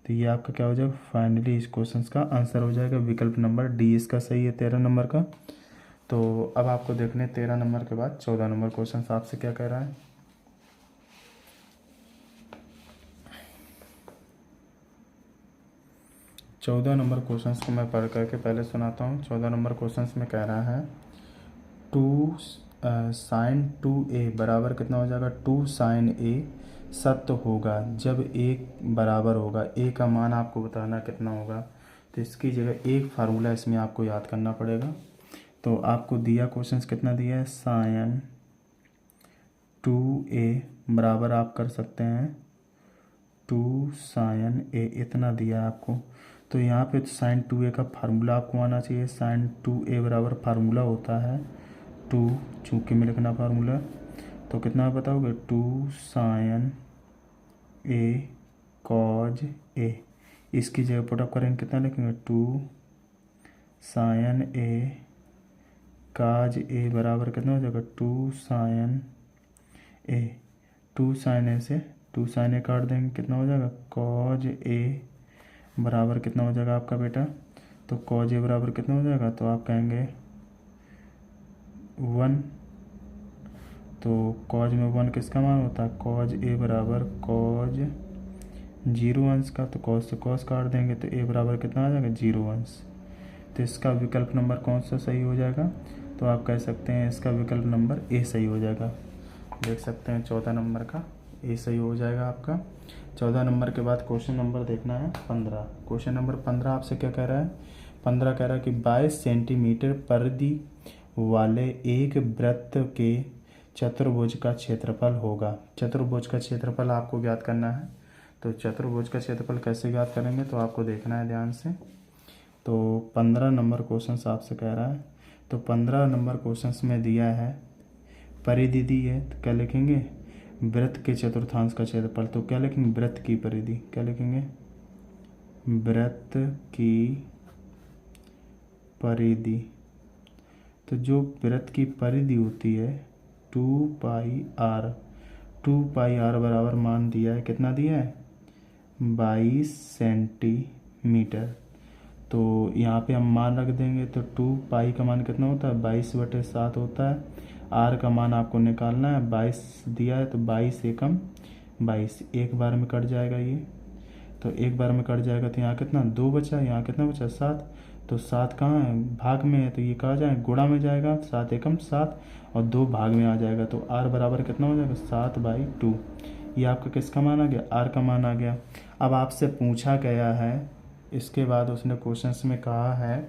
तो ये आपका क्या हो जाएगा, फाइनली इस क्वेश्चन का आंसर हो जाएगा विकल्प नंबर डी इसका सही है 13 नंबर का। तो अब आपको देखने 13 नंबर के बाद 14 नंबर क्वेश्चन आपसे क्या कह रहा है। चौदह नंबर क्वेश्चन को मैं पढ़ करके पहले सुनाता हूँ। 14 नंबर क्वेश्चन में कह रहा है 2 साइन 2a बराबर कितना हो जाएगा, 2 साइन ए सत्य होगा जब एक बराबर होगा। ए का मान आपको बताना कितना होगा, तो इसकी जगह एक फार्मूला इसमें आपको याद करना पड़ेगा। तो आपको दिया क्वेश्चन कितना दिया है, साइन 2a बराबर आप कर सकते हैं 2 साइन ए, इतना दिया है आपको। तो यहाँ पे साइन 2a का फार्मूला आपको आना चाहिए। साइन 2a बराबर फार्मूला होता है 2, चूँकि में लिखना फार्मूला, तो कितना बताओगे, 2 साइन ए कॉज ए। इसकी जगह पुटअप करेंगे कितना लिखेंगे, 2 साइन ए काज ए बराबर कितना हो जाएगा, 2 साइन ए। 2 साइन ए से 2 साइन ए काट देंगे कितना हो जाएगा, कॉज ए बराबर कितना हो जाएगा आपका बेटा, तो कॉज ए बराबर कितना हो जाएगा, तो आप कहेंगे 1। तो कॉज में 1 किसका मान होता है, कॉज ए बराबर कॉज 0 अंश का, तो कॉज से कॉज काट देंगे तो ए बराबर कितना आ जाएगा, 0 अंश। तो इसका विकल्प नंबर कौन सा सही हो जाएगा, तो आप कह सकते हैं इसका विकल्प नंबर ए सही हो जाएगा। देख सकते हैं 14 नंबर का ए सही हो जाएगा आपका। 14 नंबर के बाद क्वेश्चन नंबर देखना है 15। क्वेश्चन नंबर 15 आपसे क्या कह रहा है, 15 कह रहा है कि 22 सेंटीमीटर परिधि वाले एक वृत्त के चतुर्भुज का क्षेत्रफल होगा। चतुर्भुज का क्षेत्रफल आपको ज्ञात करना है। तो चतुर्भुज का क्षेत्रफल कैसे ज्ञात करेंगे, तो आपको देखना है ध्यान से। तो 15 नंबर क्वेश्चन आपसे कह रहा है, तो 15 नंबर क्वेश्चन में दिया है परिधि दी है, तो क्या लिखेंगे, वृत्त के चतुर्थांश का क्षेत्रफल। तो क्या लिखेंगे, वृत्त की परिधि, क्या लिखेंगे, वृत्त की परिधि। तो जो वृत्त की परिधि होती है 2 पाई आर, 2 पाई आर बराबर मान दिया है, कितना दिया है, 22 सेंटीमीटर। तो यहाँ पे हम मान रख देंगे, तो 2 पाई का मान कितना होता है, 22/7 होता है। आर का मान आपको निकालना है, 22 दिया है तो 22 एकम 22, एक बार में कट जाएगा ये, तो एक बार में कट जाएगा तो यहाँ कितना 2 बचा, यहाँ कितना बचा 7। तो 7 कहाँ है, भाग में है, तो ये कहाँ जाए, गुणा में जाएगा, 7 एकम 7 और 2 भाग में आ जाएगा। तो आर बराबर कितना हो जाएगा, 7/2। ये आपका किसका मान आ गया, आर का मान आ गया। अब आपसे पूछा गया है, इसके बाद उसने क्वेश्चंस में कहा है,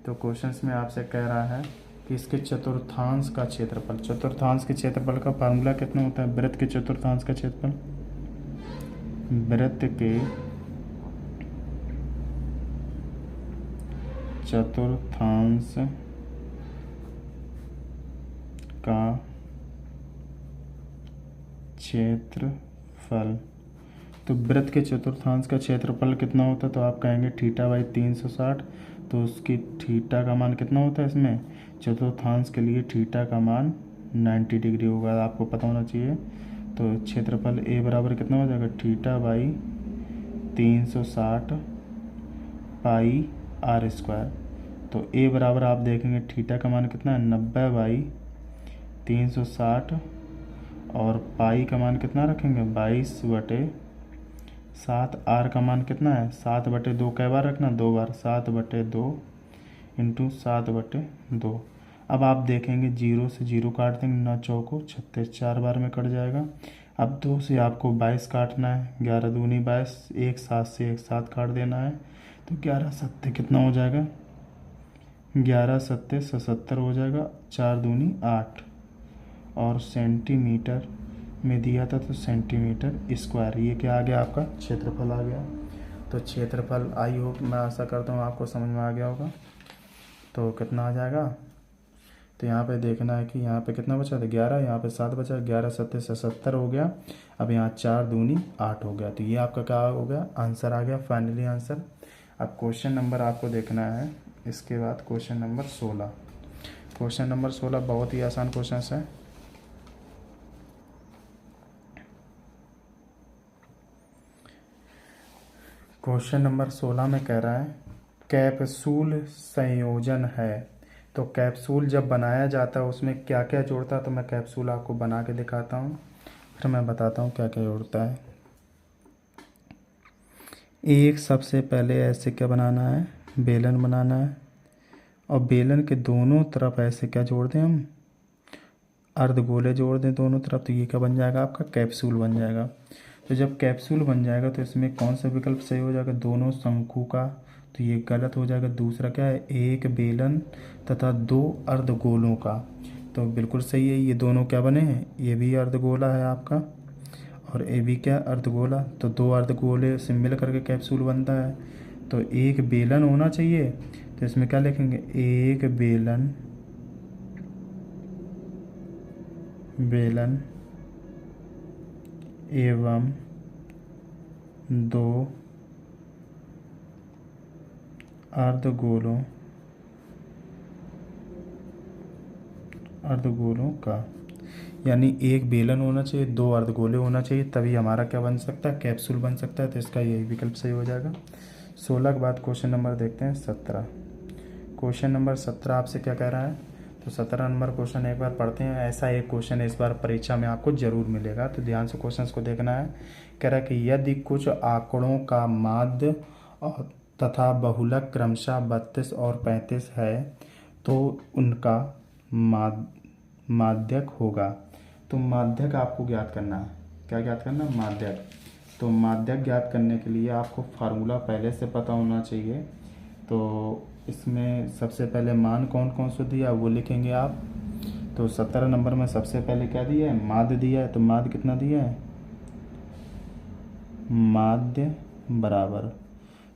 तो क्वेश्चंस में आपसे कह रहा है कि इसके चतुर्थांश का क्षेत्रफल, चतुर्थांश के क्षेत्रफल का फार्मूला कितना होता है? वृत्त के चतुर्थांश का क्षेत्रफल, वृत्त के चतुर्थांश का क्षेत्रफल। तो वृत्त के चतुर्थांश का क्षेत्रफल कितना होता है? तो आप कहेंगे थीटा बाई 360। तो उसकी थीटा का मान कितना होता है? इसमें चतुर्थांश के लिए थीटा का मान 90 डिग्री होगा, आपको पता होना चाहिए। तो क्षेत्रफल ए बराबर कितना हो जाएगा? Theta by 360 pi r square. तो ए बराबर आप देखेंगे थीटा का मान कितना है? 90 बाई 360 और पाई का मान कितना रखेंगे? 22/7। आर का मान कितना है? 7/2। कै बार रखना? 2 बार। 7/2 इंटू 7/2। अब आप देखेंगे 0 से 0 काट देंगे, 9 चौको 36, 4 बार में कट जाएगा। अब 2 से आपको 22 काटना है, 11 दूनी 22, 1 7 से 1 7 काट देना है। तो 11 सत्ते कितना हो जाएगा? 11 सत्ते 77 हो जाएगा, 4 दूनी 8। और सेंटीमीटर में दिया था तो सेंटीमीटर स्क्वायर। ये क्या आ गया? आपका क्षेत्रफल आ गया। तो क्षेत्रफल, आई होप, मैं आशा करता हूँ आपको समझ में आ गया होगा। तो कितना आ जाएगा? तो यहाँ पे देखना है कि यहाँ पे कितना बचा था? 11, यहाँ पे 7 बचा, 11 सत्ते 77 हो गया। अब यहाँ 4 दूनी 8 हो गया। तो ये आपका क्या हो गया? आंसर आ गया, फाइनली आंसर। अब क्वेश्चन नंबर आपको देखना है, इसके बाद क्वेश्चन नंबर 16। क्वेश्चन नंबर 16 बहुत ही आसान क्वेश्चन है। क्वेश्चन नंबर 16 में कह रहा है कैप्सूल संयोजन है। तो कैप्सूल जब बनाया जाता है उसमें क्या क्या जोड़ता है? तो मैं कैप्सूल आपको बना के दिखाता हूँ, फिर मैं बताता हूँ क्या क्या जोड़ता है। एक, सबसे पहले ऐसे क्या बनाना है? बेलन बनाना है। और बेलन के दोनों तरफ ऐसे क्या जोड़ दें हम? अर्धगोले जोड़ दें दोनों तरफ। तो ये क्या बन जाएगा? आपका कैप्सूल बन जाएगा। तो जब कैप्सूल बन जाएगा तो इसमें कौन सा विकल्प सही हो जाएगा? दोनों शंकु का। तो ये गलत हो जाएगा। दूसरा क्या है? एक बेलन तथा 2 अर्धगोलों का। तो बिल्कुल सही है, ये दोनों क्या बने हैं? ये भी अर्धगोला है आपका, और ये भी क्या? अर्धगोला। तो 2 अर्धगोले से मिल करके कैप्सूल बनता है। तो एक बेलन होना चाहिए। तो इसमें क्या लिखेंगे? एक बेलन एवं 2 अर्धगोलों का। यानी एक बेलन होना चाहिए, 2 अर्धगोले होना चाहिए, तभी हमारा क्या बन सकता है? कैप्सूल बन सकता है। तो इसका यही विकल्प सही हो जाएगा। 16 के बाद क्वेश्चन नंबर देखते हैं 17। क्वेश्चन नंबर 17 आपसे क्या कह रहा है? तो 17 नंबर क्वेश्चन एक बार पढ़ते हैं। ऐसा एक क्वेश्चन इस बार परीक्षा में आपको जरूर मिलेगा, तो ध्यान से क्वेश्चन को देखना है। कह रहा है कि यदि कुछ आंकड़ों का माध्य और तथा बहुलक क्रमशः 32 और 35 है तो उनका माध्यक होगा। तो माध्यक आपको ज्ञात करना है। क्या ज्ञात करना? माध्यक। तो माध्यक ज्ञात करने के लिए आपको फार्मूला पहले से पता होना चाहिए। तो इसमें सबसे पहले मान कौन कौन सा दिया वो लिखेंगे आप। तो 17 नंबर में सबसे पहले क्या दिया है? माध्य दिया है। तो माध्य कितना दिया है? माध्य बराबर,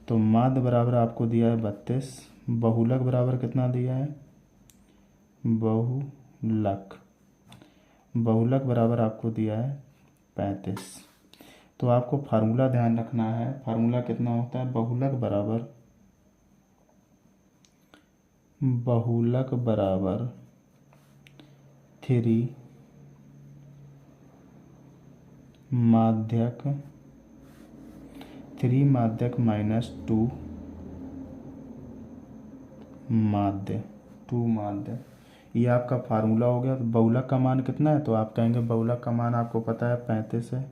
तो माध्य बराबर आपको दिया है 32। बहुलक बराबर कितना दिया है? बहुलक बराबर आपको दिया है 35। तो आपको फार्मूला ध्यान रखना है। फार्मूला कितना होता है? बहुलक बराबर 3 माध्यक माइनस 2 माध्य। ये आपका फार्मूला हो गया। तो बहुलक का मान कितना है? तो आप कहेंगे बहुलक का मान आपको पता है 35 है।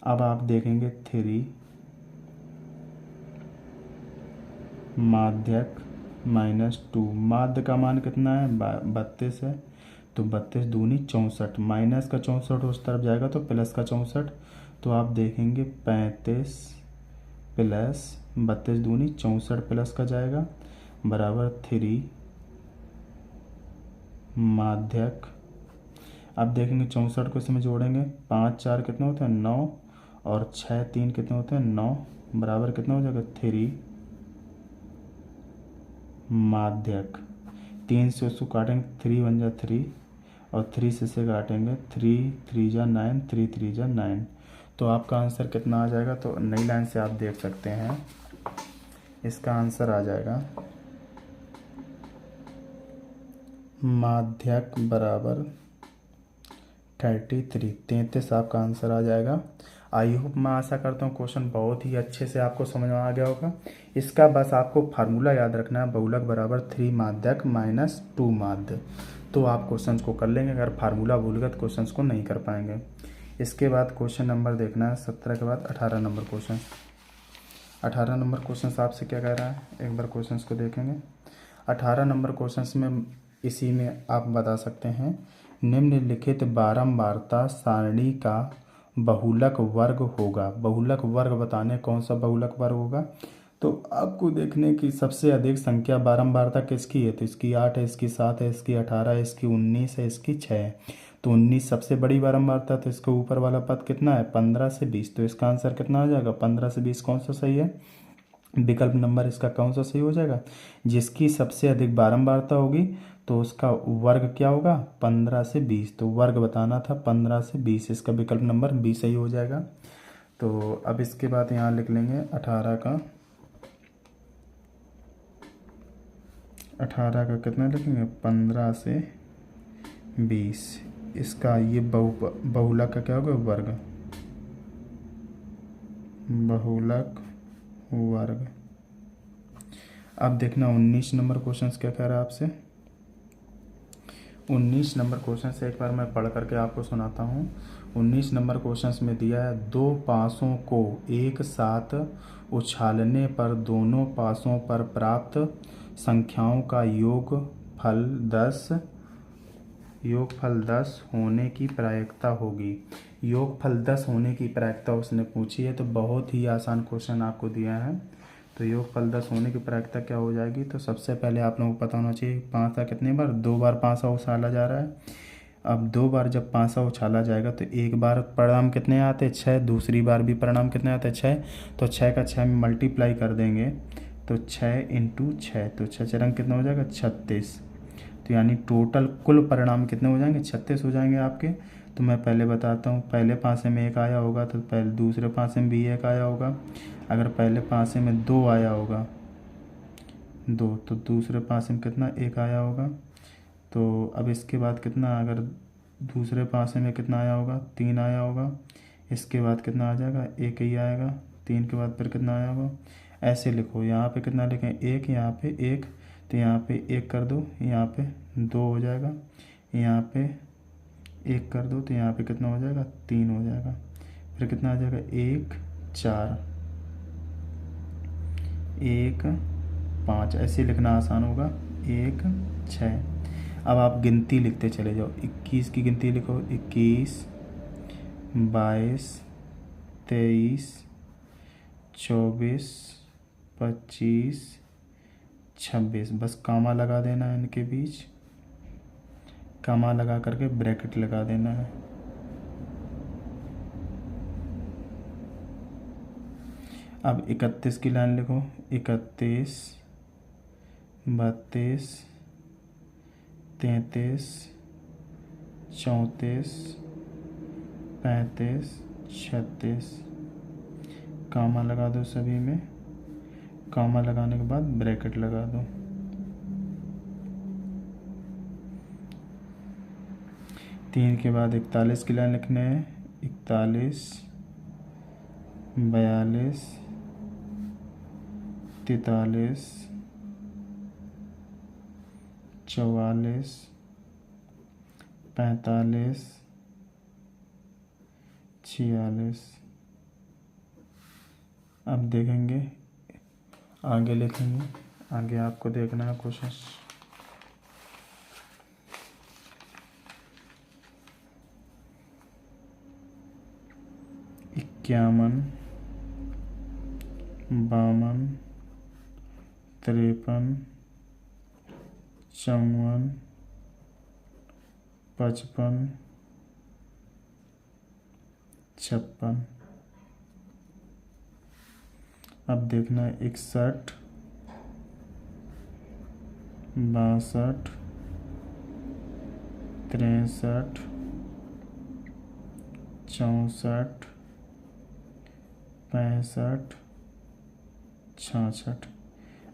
अब आप देखेंगे 3 माध्यक माइनस 2। माध्य का मान कितना है? 32 है। तो 32 दूनी 64, माइनस का 64 उस तरफ जाएगा तो प्लस का 64। तो आप देखेंगे 35 प्लस 32 दूनी 64 प्लस का जाएगा बराबर 3 माध्यक। अब देखेंगे 64 को इसमें जोड़ेंगे, 5 4 कितने होते हैं 9 और 6 3 कितने होते हैं 9, बराबर कितना हो जाएगा 3 माध्यक। 3 से उसको काटेंगे 3 बन जा 3 और 3 से काटेंगे 3 3 जा 9 3 3 जा 9। तो आपका आंसर कितना आ जाएगा, तो नई लाइन से आप देख सकते हैं इसका आंसर आ जाएगा माध्यक बराबर 33 आपका आंसर आ जाएगा। आई होप, मैं आशा करता हूँ क्वेश्चन बहुत ही अच्छे से आपको समझ में आ गया होगा। इसका बस आपको फार्मूला याद रखना है, बहुलक बराबर 3 माध्यक माइनस 2 माध्य। तो आप क्वेश्चंस को कर लेंगे, अगर फार्मूला भूल गए तो क्वेश्चंस को नहीं कर पाएंगे। इसके बाद क्वेश्चन नंबर देखना है 17 के बाद 18 नंबर क्वेश्चन। 18 नंबर क्वेश्चन आपसे क्या कह रहा है, एक बार क्वेश्चन को देखेंगे। 18 नंबर क्वेश्चन में इसी में आप बता सकते हैं, निम्नलिखित बारंबारता सारणी का बहुलक वर्ग होगा। बहुलक वर्ग बताने कौन सा बहुलक वर्ग होगा, तो आपको देखने की सबसे अधिक संख्या बारंबारता किसकी है, तो इसकी 8 है, इसकी 7 है, इसकी 18 है, इसकी 19 है, इसकी 6 है। तो 19 सबसे बड़ी बारंबारता, तो इसके ऊपर वाला पद कितना है 15 से 20। तो इसका आंसर कितना आ जाएगा 15 से 20 कौन सा सही है, विकल्प नंबर इसका कौन सा सही हो जाएगा, जिसकी सबसे अधिक बारंबारता होगी तो उसका वर्ग क्या होगा 15 से 20। तो वर्ग बताना था 15 से 20, इसका विकल्प नंबर बी सही हो जाएगा। तो अब इसके बाद यहाँ लिख लेंगे 18 का कितना लिखेंगे 15 से 20। इसका ये बहुलक का क्या होगा वर्ग, बहुलक वर्ग। अब देखना 19 नंबर क्वेश्चन क्या कह रहा है आपसे। 19 नंबर क्वेश्चन से एक बार मैं पढ़ करके आपको सुनाता हूँ। 19 नंबर क्वेश्चन में दिया है, दो पासों को एक साथ उछालने पर दोनों पासों पर प्राप्त संख्याओं का योगफल 10 होने की प्रायिकता होगी। योगफल 10 होने की प्रायिकता उसने पूछी है, तो बहुत ही आसान क्वेश्चन आपको दिया है। तो योगफल 10 होने की प्रायिकता क्या हो जाएगी, तो सबसे पहले आप लोगों को पता होना चाहिए पासा कितने बार, 2 बार पासा उछाला जा रहा है। अब 2 बार जब पासा उछाला जाएगा तो एक बार परिणाम कितने आते हैं 6, दूसरी बार भी परिणाम कितने आते हैं 6। तो 6 का 6 में मल्टीप्लाई कर देंगे तो 6 इंटू 6, तो 6 चरंग कितना हो जाएगा 36। तो यानी टोटल कुल परिणाम कितने हो जाएंगे 36 हो जाएंगे आपके। तो मैं पहले बताता हूँ, पहले पासे में 1 आया होगा तो पहले दूसरे पासे में भी 1 आया होगा। अगर पहले पासे में 2 आया होगा 2, तो दूसरे पासे में कितना 1 आया होगा। तो अब इसके बाद कितना, अगर दूसरे पासे में कितना आया होगा 3 आया होगा। इसके बाद कितना आ जाएगा 1 ही आएगा। 3 के बाद फिर कितना आया होगा, ऐसे लिखो। यहाँ पे कितना लिखें 1, यहाँ पे 1, तो यहाँ पे 1 कर दो, यहाँ पे 2 हो जाएगा। यहाँ पे 1 कर दो तो यहाँ पे कितना हो जाएगा 3 हो जाएगा। फिर कितना आ जाएगा 1 4 1 5, ऐसे लिखना आसान होगा 1 6। अब आप गिनती लिखते चले जाओ, 21 की गिनती लिखो 21 22 23 24 25 26। बस कामा लगा देना है इनके बीच, कामा लगा करके ब्रैकेट लगा देना है। अब 31 की लाइन लिखो 31 32 33 34 35 36। कामा लगा दो सभी में, कामा लगाने के बाद ब्रैकेट लगा दो। तीन के बाद 41 की लाइन लिखने हैं 41 42 43 44 45 46। अब देखेंगे आगे लिखेंगे, आगे आपको देखना है कोशिश। इक्यावन 52 53 54 55, 56। अब देखना है 61, 62, 63, 64, 65, 66।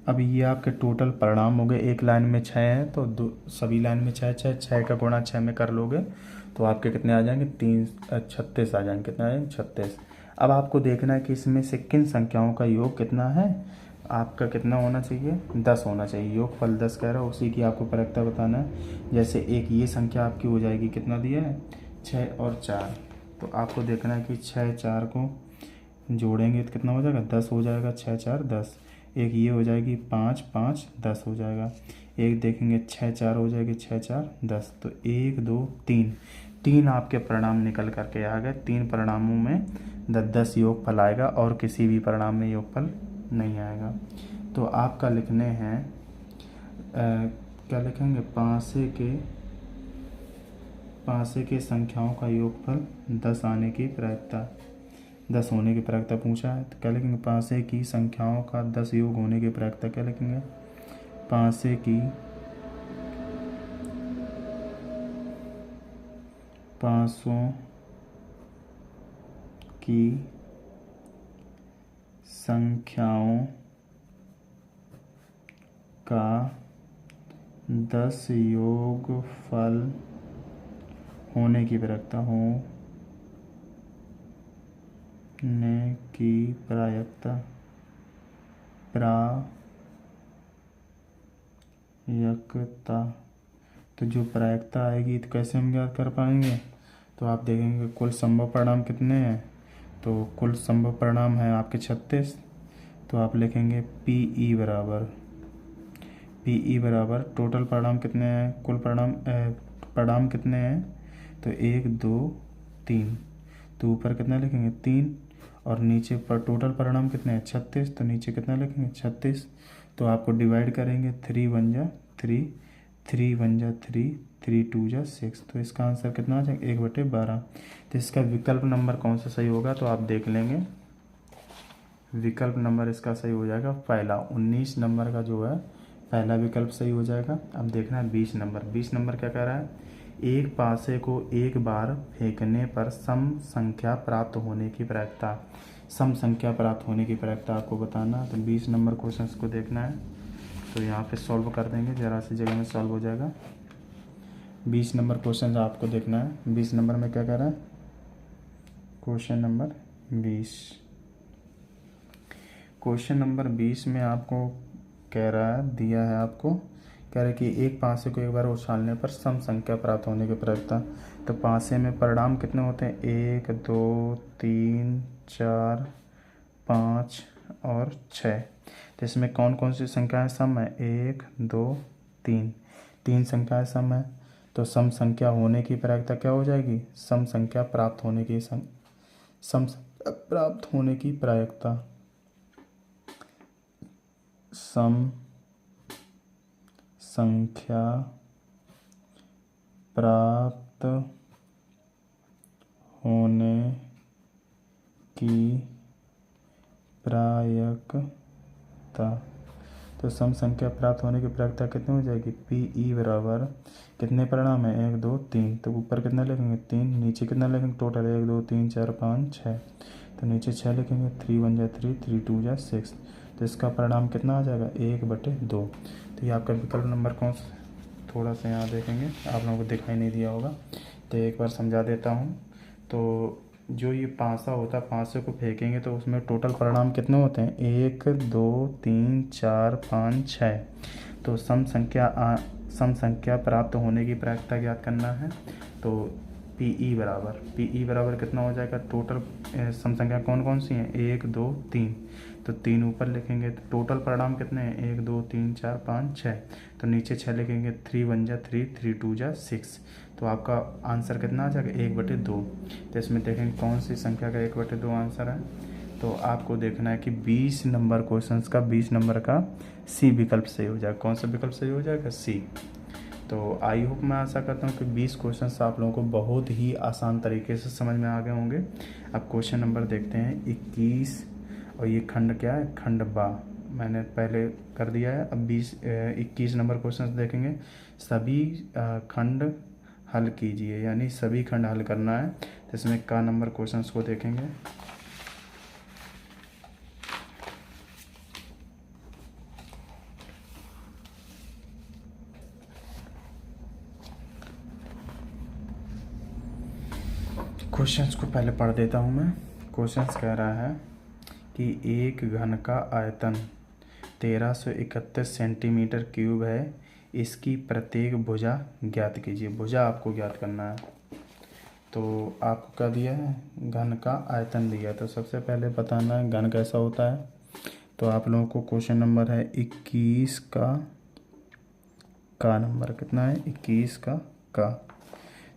अब ये आपके टोटल परिणाम हो गए। एक लाइन में 6 है तो दो सभी लाइन में 6 6 6 का गुणा 6 में कर लोगे तो आपके कितने आ जाएंगे, 36 आ जाएंगे। कितना आ जाएंगे, 36। अब आपको देखना है कि इसमें से किन संख्याओं का योग कितना है। आपका कितना होना चाहिए, 10 होना चाहिए। योगफल 10 कह रहा है, उसी की आपको प्रायिकता बताना है। जैसे एक ये संख्या आपकी हो जाएगी, कितना दिया है, 6 और 4। तो आपको देखना है कि 6 4 को जोड़ेंगे तो कितना हो जाएगा, 10 हो जाएगा। 6 4 10। एक ये हो जाएगी 5 5 10 हो जाएगा। एक देखेंगे 6 4 हो जाएगी, 6 4 10। तो 1 2 3 3 आपके परिणाम निकल करके आ गए। 3 परिणामों में 10 योगफल आएगा और किसी भी परिणाम में योगफल नहीं आएगा। तो आपका लिखने हैं क्या लिखेंगे, पाँचे के संख्याओं का योगफल 10 आने की प्रायिकता, 10 होने की प्रायिकता पूछा है। तो क्या लिखेंगे, पाँचे की संख्याओं का 10 योग होने की प्रायिकता क्या लिखेंगे, पाँचे की 500 की संख्याओं का 10 योगफल होने की प्रायिकता, होने की प्रायिकता तो जो प्रायिकता आएगी तो कैसे हम याद कर पाएंगे। तो आप देखेंगे कुल संभव परिणाम कितने हैं। तो कुल संभव परिणाम है आपके 36। तो आप लिखेंगे पी ई बराबर टोटल परिणाम कितने हैं, कुल परिणाम कितने हैं। तो 1 2 3। तो ऊपर कितना लिखेंगे, 3। और नीचे पर टोटल परिणाम कितने हैं, 36। तो नीचे कितना लिखेंगे, 36। तो आपको डिवाइड करेंगे, 3 1 जा 3, 3 1 जा 3, 3 2 जा 6। तो इसका आंसर कितना आ जाएगा, 1/12। तो इसका विकल्प नंबर कौन सा सही होगा, तो आप देख लेंगे। विकल्प नंबर इसका सही हो जाएगा पहला, 19 नंबर का जो है पहला विकल्प सही हो जाएगा। अब देखना है 20 नंबर। 20 नंबर क्या कह रहा है, एक पासे को एक बार फेंकने पर सम संख्या प्राप्त होने की प्रायिकता, सम संख्या प्राप्त होने की प्रायिकता आपको बताना। तो 20 नंबर क्वेश्चन को देखना है। तो यहाँ पे सॉल्व कर देंगे, ज़रा सी जगह में सॉल्व हो जाएगा। 20 नंबर क्वेश्चन आपको देखना है। 20 नंबर में क्या कह रहा है, क्वेश्चन नंबर 20। क्वेश्चन नंबर 20 में आपको कह रहा है, दिया है आपको, कह रहा है कि एक पासे को एक बार उछालने पर सम संख्या प्राप्त होने की प्रायिकता। तो पासे में परिणाम कितने होते हैं, 1 2 3 4 5 और 6। तो इसमें कौन कौन सी संख्याएं सम है, 1 2 3, 3 संख्याएं सम है। तो सम संख्या होने की प्रायिकता क्या हो जाएगी, सम संख्या प्राप्त होने की सम प्राप्त होने की प्रायिकता, सम संख्या प्राप्त होने की प्रायिकता। तो सम संख्या प्राप्त होने की प्रायिकता कितनी हो जाएगी, पी ई बराबर कितने परिणाम है, 1 2 3। तो ऊपर कितना लिखेंगे, 3। नीचे कितना लिखेंगे, टोटल 1 2 3 4 5 6। तो नीचे 6 लिखेंगे, 3 1 जा 3, 3 2 जा 6। तो इसका परिणाम कितना आ जाएगा, 1/2। तो ये आपका विकल्प नंबर कौन सा, थोड़ा सा यहाँ देखेंगे, आप लोगों को दिखाई नहीं दिया होगा तो एक बार समझा देता हूँ। तो जो ये पासा होता है, पासे को फेंकेंगे तो उसमें टोटल परिणाम कितने होते हैं, 1 2 3 4 5 6। तो सम संख्या प्राप्त होने की प्रायिकता ज्ञात करना है। तो पी ई बराबर कितना हो जाएगा, टोटल सम संख्या कौन कौन सी हैं, 1 2 3। तो 3 ऊपर लिखेंगे तो टोटल परिणाम कितने हैं, 1 2 3 4 5 6। तो नीचे 6 लिखेंगे, 3 1 जा 3, 3 2 जा 6। तो आपका आंसर कितना आ जाएगा, 1/2। तो इसमें देखेंगे कौन सी संख्या का 1/2 आंसर है। तो आपको देखना है कि 20 नंबर क्वेश्चंस का 20 नंबर का सी विकल्प सही हो जाएगा। कौन सा विकल्प सही हो जाएगा, सी। तो आई होप मैं आशा करता हूँ कि 20 क्वेश्चंस आप लोगों को बहुत ही आसान तरीके से समझ में आ गए होंगे। अब क्वेश्चन नंबर देखते हैं 21, और ये खंड क्या है, खंड बा मैंने पहले कर दिया है। अब 21 नंबर क्वेश्चन देखेंगे। सभी खंड हल कीजिए, यानी सभी खंड हल करना है। तो इसमें का नंबर क्वेश्चन को देखेंगे। क्वेश्चंस को पहले पढ़ देता हूँ मैं। क्वेश्चंस कह रहा है कि एक घन का आयतन 1331 सेंटीमीटर क्यूब है, इसकी प्रत्येक भुजा ज्ञात कीजिए। भुजा आपको ज्ञात करना है। तो आपको क्या दिया है, घन का आयतन दिया। तो सबसे पहले बताना है घन कैसा होता है। तो आप लोगों को क्वेश्चन नंबर है 21 का नंबर कितना है, 21 का।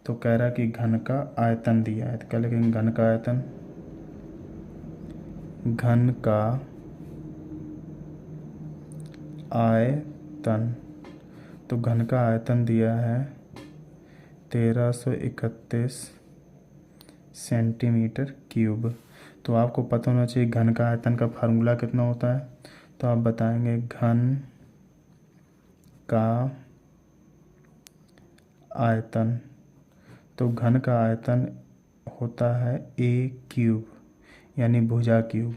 तो कह रहा है कि घन का आयतन दिया है। तो क्या लिखेंगे, घन का आयतन, घन का आयतन। तो घन का आयतन दिया है 1331 सेंटीमीटर क्यूब। तो आपको पता होना चाहिए घन का आयतन का फार्मूला कितना होता है। तो आप बताएंगे घन का आयतन, तो घन का आयतन होता है ए क्यूब, यानी भुजा क्यूब।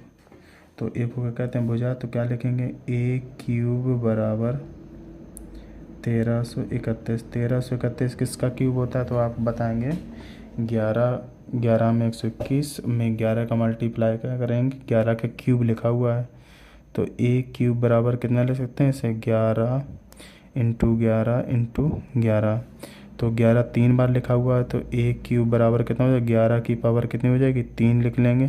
तो ए को क्या कहते हैं, भुजा। तो क्या लिखेंगे, ए क्यूब बराबर 1331। 1331 किसका क्यूब होता है, तो आप बताएंगे 11 में 121 में 11 का मल्टीप्लाई क्या करेंगे, 11 का क्यूब लिखा हुआ है। तो ए क्यूब बराबर कितना ले सकते हैं इसे, 11 इंटू 11 इंटू 11। तो 11 3 बार लिखा हुआ है। तो ए क्यूब बराबर कितना हो जाएगा, 11 की पावर कितनी हो जाएगी, 3 लिख लेंगे।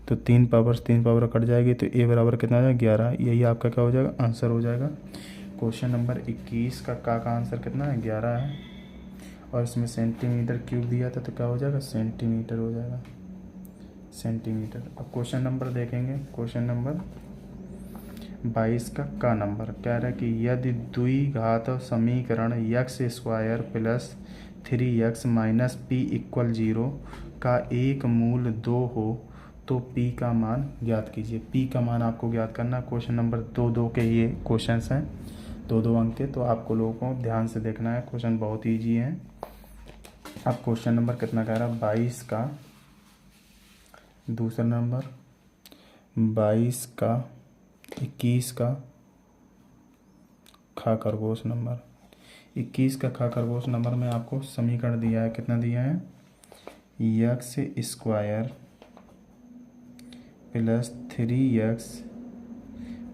तो 3 पावर कट जाएगी। तो ए बराबर कितना हो जाएगा, 11। यही आपका क्या हो जाएगा, आंसर हो जाएगा। क्वेश्चन नंबर 21 का आंसर कितना है, 11 है। और इसमें सेंटीमीटर क्यूब दिया था, तो क्या हो जाएगा, सेंटीमीटर हो जाएगा, सेंटीमीटर। अब क्वेश्चन नंबर देखेंगे। क्वेश्चन नंबर 22 का नंबर कह रहा है कि यदि द्विघात समीकरण x square plus 3x minus P equal 0 का एक मूल 2 हो तो p का मान ज्ञात कीजिए। p का मान आपको ज्ञात करना। क्वेश्चन नंबर 2 के ये क्वेश्चंस हैं, 2 अंक के। तो आपको लोगों को ध्यान से देखना है, क्वेश्चन बहुत ईजी है। अब क्वेश्चन नंबर कितना कह रहा है, 22 का दूसरा नंबर, 22 का 21 का खा खरगोश नंबर। 21 का खा खरगोश नंबर में आपको समीकरण दिया है, कितना दिया है, x square plus 3x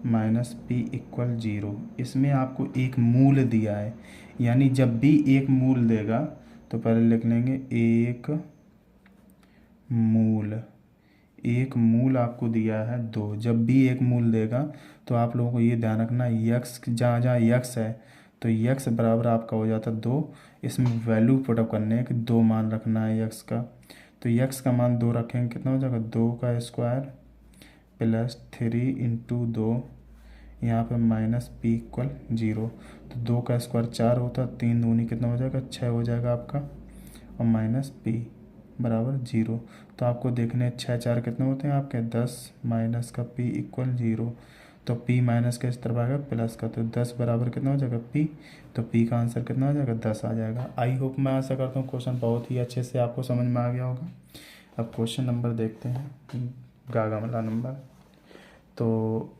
minus P equal 0। इसमें आपको एक मूल दिया है, यानी जब भी एक मूल देगा तो पहले लिख लेंगे एक मूल। एक मूल आपको दिया है 2। जब भी एक मूल देगा तो आप लोगों को ये ध्यान रखना, यक्स जहाँ जहाँ यक्स है तो यक्स बराबर आपका हो जाता है 2। इसमें वैल्यू पुटअप करने है कि 2 मान रखना है यक्स का। तो यक्स का मान 2 रखेंगे, कितना हो जाएगा, 2 का स्क्वायर प्लस 3 इंटू 2, यहाँ पे माइनस पी इक्वल 0। तो 2 का स्क्वायर 4 होता है, 3 दूनी कितना हो जाएगा, 6 हो जाएगा आपका, और माइनस पी बराबर 0। तो आपको देखने 6 4 कितने होते हैं आपके, 10 माइनस का p इक्वल 0। तो p माइनस का इस तरफ आएगा प्लस का, तो 10 बराबर कितना हो जाएगा p। तो p का आंसर कितना हो जाएगा, 10 आ जाएगा। आई होप मैं आशा करता हूँ क्वेश्चन बहुत ही अच्छे से आपको समझ में आ गया होगा। अब क्वेश्चन नंबर देखते हैं, गा गमला नंबर। तो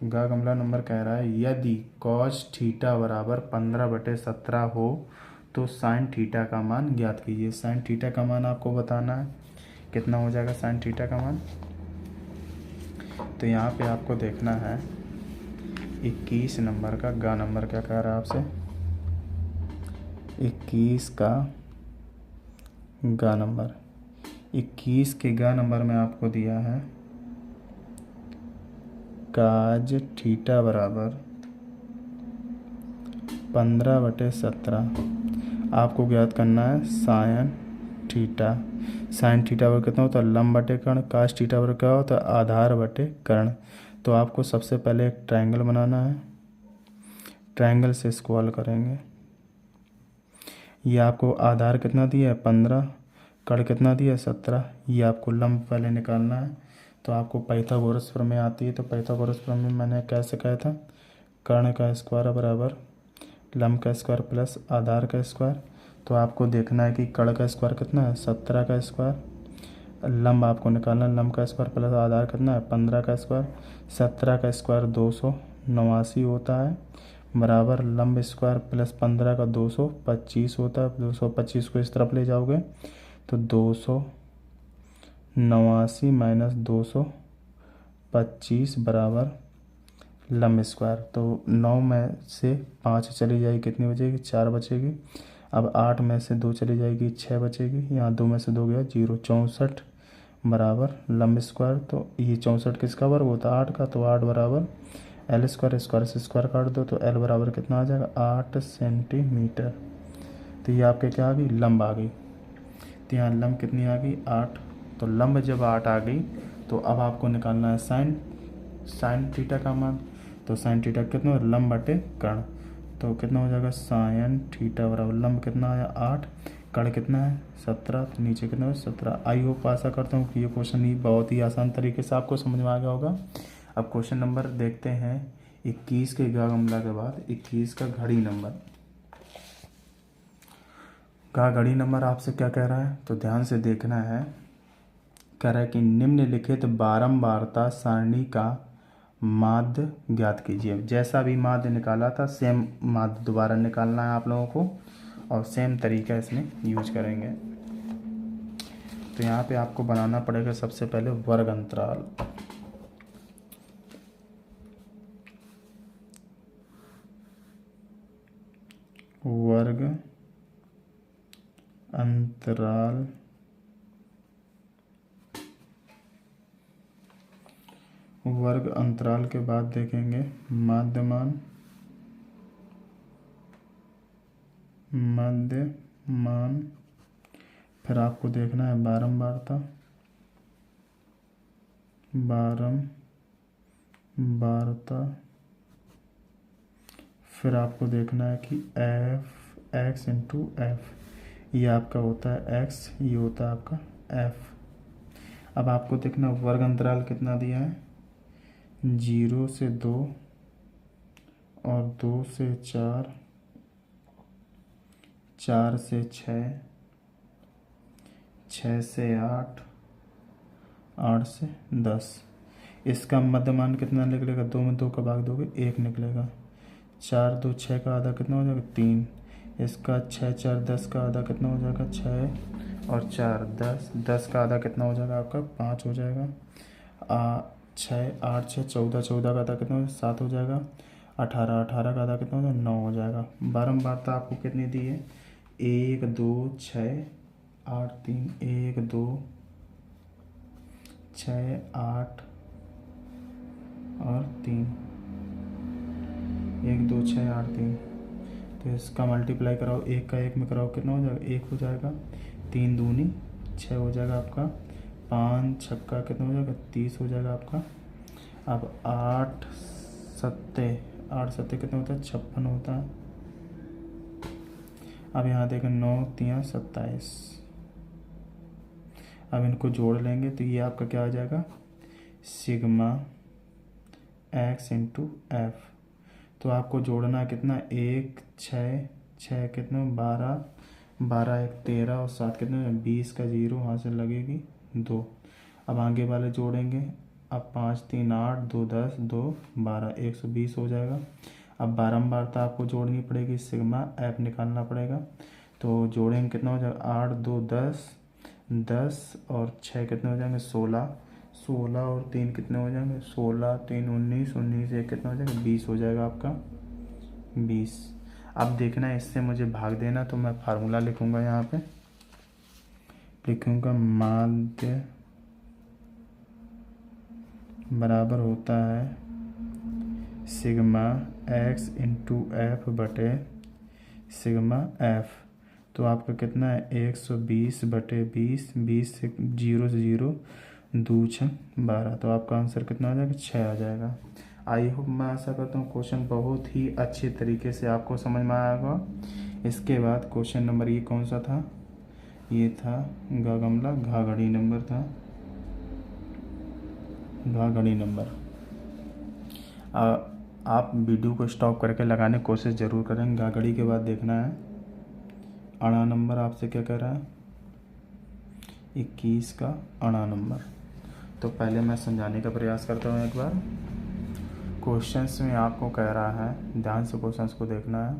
गा गमला नंबर कह रहा है यदि कॉस थीटा बराबर 15/17 हो तो साइन थीटा का मान ज्ञात कीजिए। साइन थीटा का मान आपको बताना है, कितना हो जाएगा साइन थीटा का मान। तो यहाँ पे आपको देखना है 21 नंबर का गा नंबर क्या कह रहा है आपसे, 21 का गा नंबर। 21 के गा नंबर में आपको दिया है काज थीटा बराबर 15/17। आपको ज्ञात करना है साइन थीटा। साइन थीटा पर कितना होता है, लंब बटे कर्ण। काश थीटा पर क्या होता है, आधार बटे कर्ण। तो आपको सबसे पहले एक ट्रायंगल बनाना है, ट्रायंगल से स्क्वायर करेंगे। ये आपको आधार कितना दिया है 15, कर्ण कितना दिया है 17। ये आपको लंब पहले निकालना है। तो आपको पाइथागोरस प्रमेय आती है। तो पाइथागोरस प्रमेय मैंने कैसे कहा था, कर्ण का स्क्वायर बराबर लंब का स्क्वायर प्लस आधार का स्क्वायर। तो आपको देखना है कि कर्ण का स्क्वायर कितना है 17 का स्क्वायर, लंब आपको निकालना है, लंब का स्क्वायर प्लस आधार कितना है 15 का स्क्वायर। 17 का स्क्वायर 289 होता है, बराबर लंब स्क्वायर प्लस 15 का 225 होता है। 225 को इस तरफ ले जाओगे तो 289 माइनस 225 बराबर लंब स्क्वायर। तो 9 में से 5 चली जाएगी, कितनी बचेगी 4 बचेगी। अब 8 में से 2 चली जाएगी 6 बचेगी, यहाँ 2 में से 2 गया 0। 64 बराबर लंब स्क्वायर। तो ये 64 किसका वर्ग होता है 8 का, तो 8 बराबर एल स्क्वायर, स्क्वायर से स्क्वायर काट दो तो एल बराबर कितना आ जाएगा 8 सेंटीमीटर। तो ये आपके क्या आ गई लंब आ गई। तो यहाँ लंब कितनी आ गई 8। तो लंब जब 8 आ गई तो अब आपको निकालना है साइन थीटा का मान। तो साइन थीटा कितना लंब बटे कर्ण, तो कितना हो जाएगा साइन थीटा बराबर लंब कितना आया 8, कर्ण कितना है 17, तो नीचे कितना है 17। आई होप आशा करता हूँ कि ये क्वेश्चन ही बहुत ही आसान तरीके से आपको समझ में आ गया होगा। अब क्वेश्चन नंबर देखते हैं 21 के गमला के बाद 21 का घड़ी नंबर। घड़ी नंबर आपसे क्या कह रहा है, तो ध्यान से देखना है। कह रहा है कि निम्नलिखित बारंबारता सारणी का माध्य ज्ञात कीजिए। जैसा भी माध्य निकाला था सेम माध्य दोबारा निकालना है आप लोगों को, और सेम तरीका इसमें यूज करेंगे। तो यहाँ पे आपको बनाना पड़ेगा सबसे पहले वर्ग अंतराल। वर्ग अंतराल वर्ग अंतराल के बाद देखेंगे मध्यमान, फिर आपको देखना है बारंबारता, फिर आपको देखना है कि एफ एक्स इंटू एफ, ये आपका होता है एक्स, ये होता है आपका एफ। अब आपको देखना वर्ग अंतराल कितना दिया है 0 से 2 और 2 से 4, 4 से 6, 6 से 8, 8 से 10। इसका मध्यमान कितना निकलेगा, 2 में 2 का भाग दोगे 1 निकलेगा। 4 2 6 का आधा कितना हो जाएगा 3। इसका 6 4 10 का आधा कितना हो जाएगा 6 और 4 10, 10 का आधा कितना हो जाएगा आपका 5 हो जाएगा। 6 8 6 14, 14 का आधा कितना हो जाएगा 7 हो जाएगा। 18 18 का आधा कितना हो जाएगा 9 हो जाएगा। बारंबारता आपको कितनी दी है 1 2 6 8 3, 1 2 6 8 और 3, 1 2 6 8 3। तो इसका मल्टीप्लाई कराओ, 1 का 1 में कराओ कितना हो जाएगा 1 हो जाएगा। 3 दूनी 6 हो जाएगा आपका। 5 छक्का कितना हो जाएगा 30 हो जाएगा आपका। अब 8 सत्ते कितना होता है 56 होता है। अब यहाँ देखें 9 3 27। अब इनको जोड़ लेंगे तो ये आपका क्या आ जाएगा सिग्मा एक्स इंटू एफ। तो आपको जोड़ना कितना 1 6 6 कितना 12 12 1 13 और 7 कितना 20 का 0 वहाँ से लगेगी 2। अब आगे वाले जोड़ेंगे। अब 5 3 8 2 10 2 12 120 हो जाएगा। अब बारंबारता आपको जोड़नी पड़ेगी, सिग्मा एफ निकालना पड़ेगा। तो जोड़ेंगे कितना हो जाएगा 8 2 10 10 और 6 कितने हो जाएंगे 16 16 और 3 कितने हो जाएंगे 16 3 19 19 1 कितना हो जाएगा 20 हो जाएगा आपका 20। अब देखना है इससे मुझे भाग देना, तो मैं फार्मूला लिखूंगा यहाँ पे, लिखूंगा माध्य बराबर होता है सिग्मा एक्स इंटू एफ बटे सिग्मा एफ। तो आपका कितना है 120 बटे 20, 20 से 0 से 0 2 6 12। तो आपका आंसर कितना आ जाएगा 6 आ जाएगा। आई होप मैं आशा करता हूँ क्वेश्चन बहुत ही अच्छे तरीके से आपको समझ में आएगा। इसके बाद क्वेश्चन नंबर ये कौन सा था, ये था गा गमला घा घड़ी नंबर था, घा घड़ी नंबर। आप वीडियो को स्टॉप करके लगाने की कोशिश ज़रूर करें। घा घड़ी के बाद देखना है अणा नंबर आपसे क्या कह रहा है, 21 का अणा नंबर। तो पहले मैं समझाने का प्रयास करता हूँ एक बार। क्वेश्चंस में आपको कह रहा है, ध्यान से क्वेश्चंस को देखना है।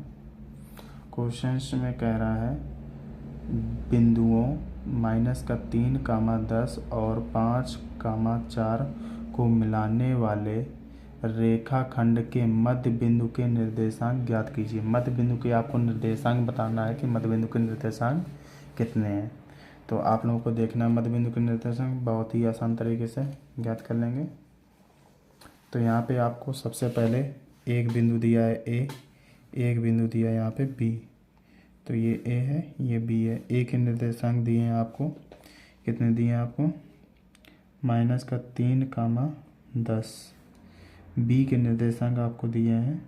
क्वेश्चंस में कह रहा है बिंदुओं -3, 10 और 5, 4 को मिलाने वाले रेखाखंड के मध्य बिंदु के निर्देशांक ज्ञात कीजिए। मध्य बिंदु के आपको निर्देशांक बताना है कि मध्य बिंदु के निर्देशांक कितने हैं। तो आप लोगों को देखना है मध्य बिंदु के निर्देशांक बहुत ही आसान तरीके से ज्ञात कर लेंगे। तो यहाँ पे आपको सबसे पहले एक बिंदु दिया है ए, एक बिंदु दिया है यहाँ पे बी। तो ये ए है, ये बी है। ए के निर्देशांक दिए हैं आपको, कितने दिए हैं आपको, -3, 10। बी के निर्देशांक आपको दिए हैं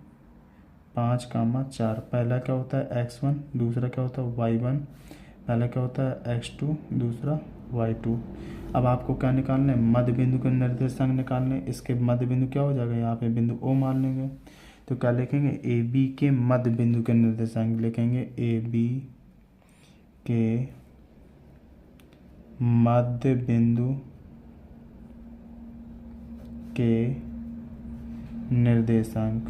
5, 4। पहला क्या होता है x1, दूसरा क्या होता है y1। पहला क्या होता है x2, दूसरा y2। अब आपको क्या निकालना है, मध्य बिंदु के निर्देशांक निकालने। इसके मध्य बिंदु क्या हो जाएगा, यहाँ पे बिंदु O मान लेंगे। तो क्या लिखेंगे, ए बी के मध्य बिंदु के निर्देशांक लिखेंगे, ए बी के मध्य बिंदु के निर्देशांक।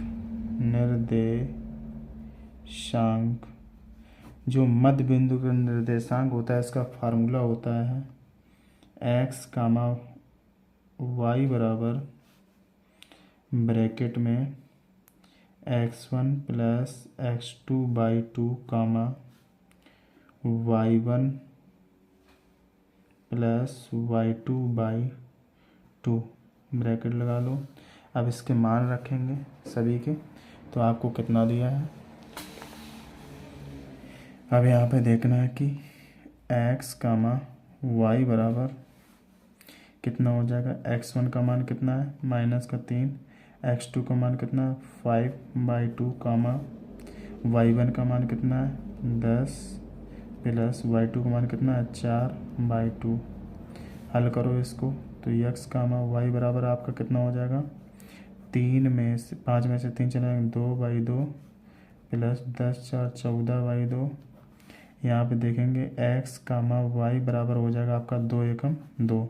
जो मध्य बिंदु का निर्देशांक होता है इसका फार्मूला होता है x, y बराबर ब्रैकेट में x1 + x2/2, y1 + y2/2 bracket लगा लो। अब इसके मान रखेंगे सभी के, तो आपको कितना दिया है। अब यहाँ पे देखना है कि x, y बराबर कितना हो जाएगा। x1 का मान कितना है, -3। x2 का मान कितना है, 5/2, y1 का मान कितना है, 10 + y2 का मान कितना है, 4/2। हल करो इसको, तो x, y बराबर आपका कितना हो जाएगा, 5 में से 3 चला जाएगा, 2/2 + 10, 4, 14/2। यहाँ पे देखेंगे x, y बराबर हो जाएगा आपका 2 एकम 2।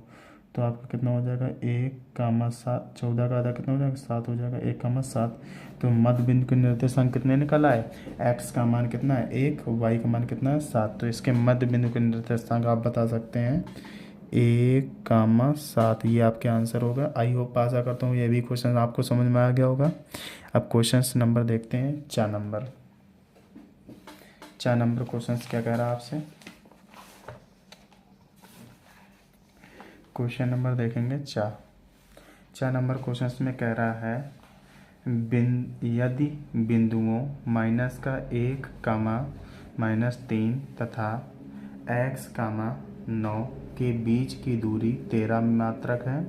तो आपका कितना हो जाएगा, 1, 7। 14 का आधा कितना हो जाएगा, 7 हो जाएगा, 1, 7। तो मध्य बिंदु के निर्देशांक कितने निकला है, x का मान कितना है 1, y का मान कितना है 7। तो इसके मध्य बिंदु के निर्देशांक आप बता सकते हैं 1, 7। ये आपके आंसर होगा। आई होप आशा करता हूँ ये भी क्वेश्चन आपको समझ में आ गया होगा। अब क्वेश्चन नंबर देखते हैं 4 नंबर। 4 नंबर क्वेश्चन क्या कह रहा है आपसे। क्वेश्चन नंबर देखेंगे 4 नंबर क्वेश्चन में कह रहा है यदि बिंदुओं -1, -3 तथा x, 9 के बीच की दूरी 13 मात्रक है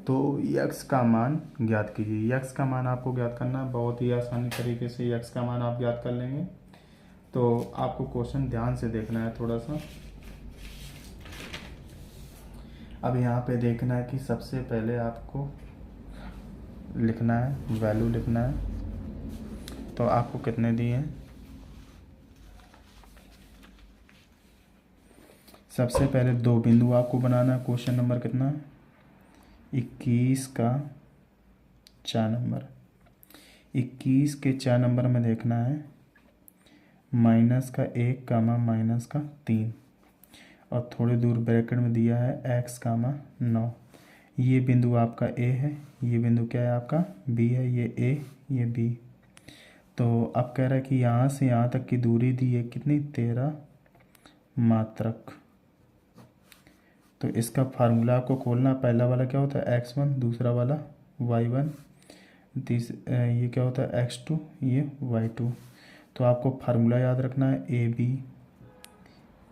तो x का मान ज्ञात कीजिए। x का मान आपको ज्ञात करना है, बहुत ही आसानी तरीके से x का मान आप ज्ञात कर लेंगे। तो आपको क्वेश्चन ध्यान से देखना है थोड़ा सा। अब यहाँ पे देखना है कि सबसे पहले आपको लिखना है, वैल्यू लिखना है। तो आपको कितने दिए हैं, सबसे पहले 2 बिंदु आपको बनाना है। क्वेश्चन नंबर कितना, 21 का 4 नंबर। 21 के 4 नंबर में देखना है -1, -3 और थोड़ी दूर ब्रैकेट में दिया है x, 9। ये बिंदु आपका a है, ये बिंदु क्या है आपका b है, ये a ये b। तो अब कह रहा है कि यहाँ से यहाँ तक की दूरी दी है कितनी, 13 मात्रक। तो इसका फार्मूला आपको खोलना, पहला वाला क्या होता है x1, दूसरा वाला y1, ये क्या होता है x2, ये y2। तो आपको फार्मूला याद रखना है, ए बी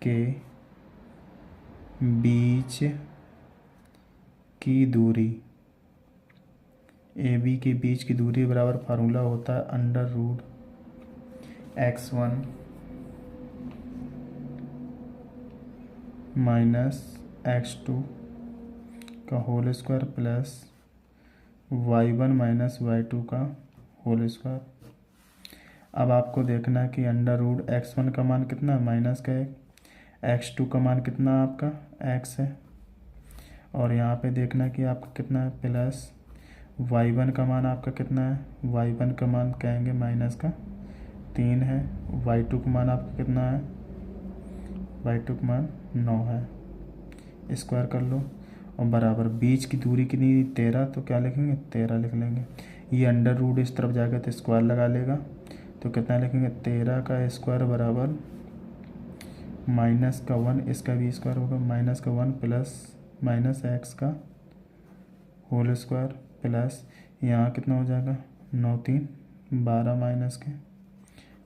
के बीच की दूरी, ए बी के बीच की दूरी बराबर फार्मूला होता है √x1 माइनस x2 का whole square plus y1 minus y2 का होल स्क्वायर। अब आपको देखना है कि अंडर रूट x1 का मान कितना है, माइनस का 1, x2 का मान कितना है आपका x है, और यहाँ पे देखना कि आपका कितना है प्लस y1 का मान आपका कितना है, y1 का मान कहेंगे माइनस का 3 है, y2 का मान आपका कितना है, y2 का मान 9 है। स्क्वायर कर लो और बराबर बीच की दूरी कितनी 13, तो क्या लिखेंगे 13 लिख लेंगे। ये अंडर रूट इस तरफ जाएगा तो स्क्वायर लगा लेगा, तो कितना लिखेंगे 13 का स्क्वायर बराबर माइनस का 1, इसका भी स्क्वायर होगा माइनस का 1 प्लस माइनस x का होल स्क्वायर प्लस यहाँ कितना हो जाएगा 9 3 12 माइनस के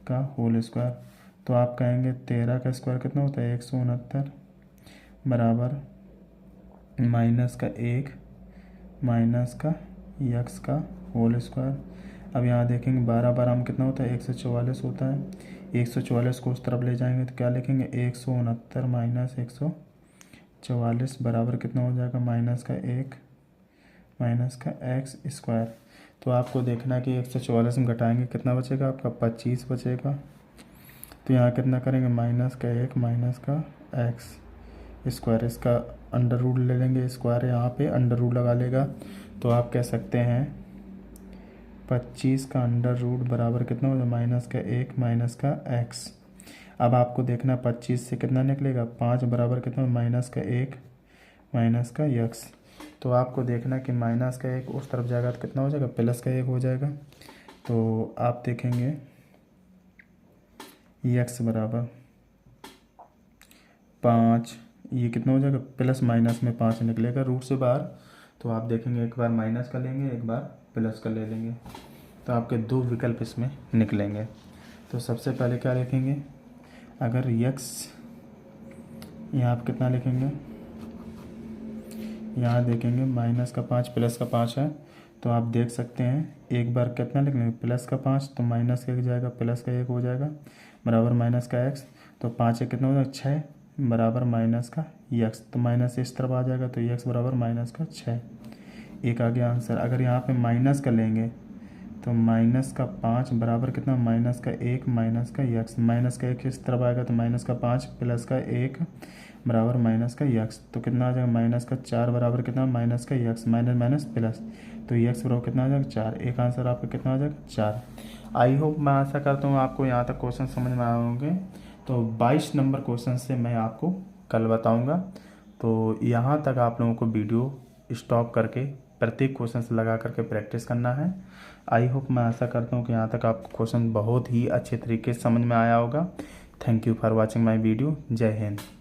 का होल स्क्वायर। तो आप कहेंगे 13 का स्क्वायर कितना होता है 169 बराबर माइनस का 1 माइनस का x का होल स्क्वायर। अब यहाँ देखेंगे 12 बार हम कितना होता है 144 होता है, 144 को उस तरफ ले जाएंगे तो क्या लिखेंगे 169 माइनस 144 बराबर कितना हो जाएगा माइनस का 1 माइनस का x स्क्वायर। तो आपको देखना है कि 144 में घटाएंगे कितना बचेगा आपका 25 बचेगा। तो यहाँ कितना करेंगे माइनस का 1 माइनस का x स्क्वायर, इसका अंडर रूट ले लेंगे, स्क्वायर यहाँ पे अंडर रूट लगा लेगा, तो आप कह सकते हैं 25 का अंडर रूट बराबर कितना हो जाए माइनस का 1 माइनस का x। अब आपको देखना 25 से कितना निकलेगा 5 बराबर कितना माइनस का 1 माइनस का x। तो आपको देखना कि माइनस का 1 उस तरफ जाएगा तो कितना हो जाएगा प्लस का 1 हो जाएगा। तो आप देखेंगे x बराबर 5, ये कितना हो जाएगा प्लस माइनस में 5 निकलेगा रूट से बाहर। तो आप देखेंगे एक बार माइनस का लेंगे एक बार प्लस का ले लेंगे, तो आपके दो विकल्प इसमें निकलेंगे। तो सबसे पहले क्या लिखेंगे, अगर x यहाँ आप कितना लिखेंगे, यहाँ देखेंगे माइनस का 5 प्लस का 5 है, तो आप देख सकते हैं एक बार कितना लिख लेंगे प्लस का 5, तो माइनस का 1 जाएगा प्लस का 1 हो जाएगा बराबर माइनस का x। तो 5 एक कितना हो जाएगा 6 बराबर माइनस का x, तो माइनस इस तरफ आ जाएगा तो x बराबर माइनस का 6, एक आ गया आंसर। अगर यहाँ पे माइनस का लेंगे तो माइनस का 5 बराबर कितना माइनस का 1 माइनस का x, माइनस का 1 इस तरफ आएगा तो माइनस का 5 प्लस का 1 बराबर माइनस का x, तो कितना आ जाएगा माइनस का 4 बराबर कितना माइनस का x, माइनस माइनस प्लस, तो x बराबर कितना आ जाएगा 4, एक आंसर आपका कितना आ जाएगा 4। आई होप मैं आशा करता हूँ आपको यहाँ तक क्वेश्चन समझ में आए होंगे। तो 22 नंबर क्वेश्चन से मैं आपको कल बताऊँगा, तो यहाँ तक आप लोगों को वीडियो स्टॉप करके प्रत्येक क्वेश्चन से लगा करके प्रैक्टिस करना है। आई होप मैं आशा करता हूँ कि यहाँ तक आपको क्वेश्चन बहुत ही अच्छे तरीके से समझ में आया होगा। Thank you for watching my video. जय हिंद।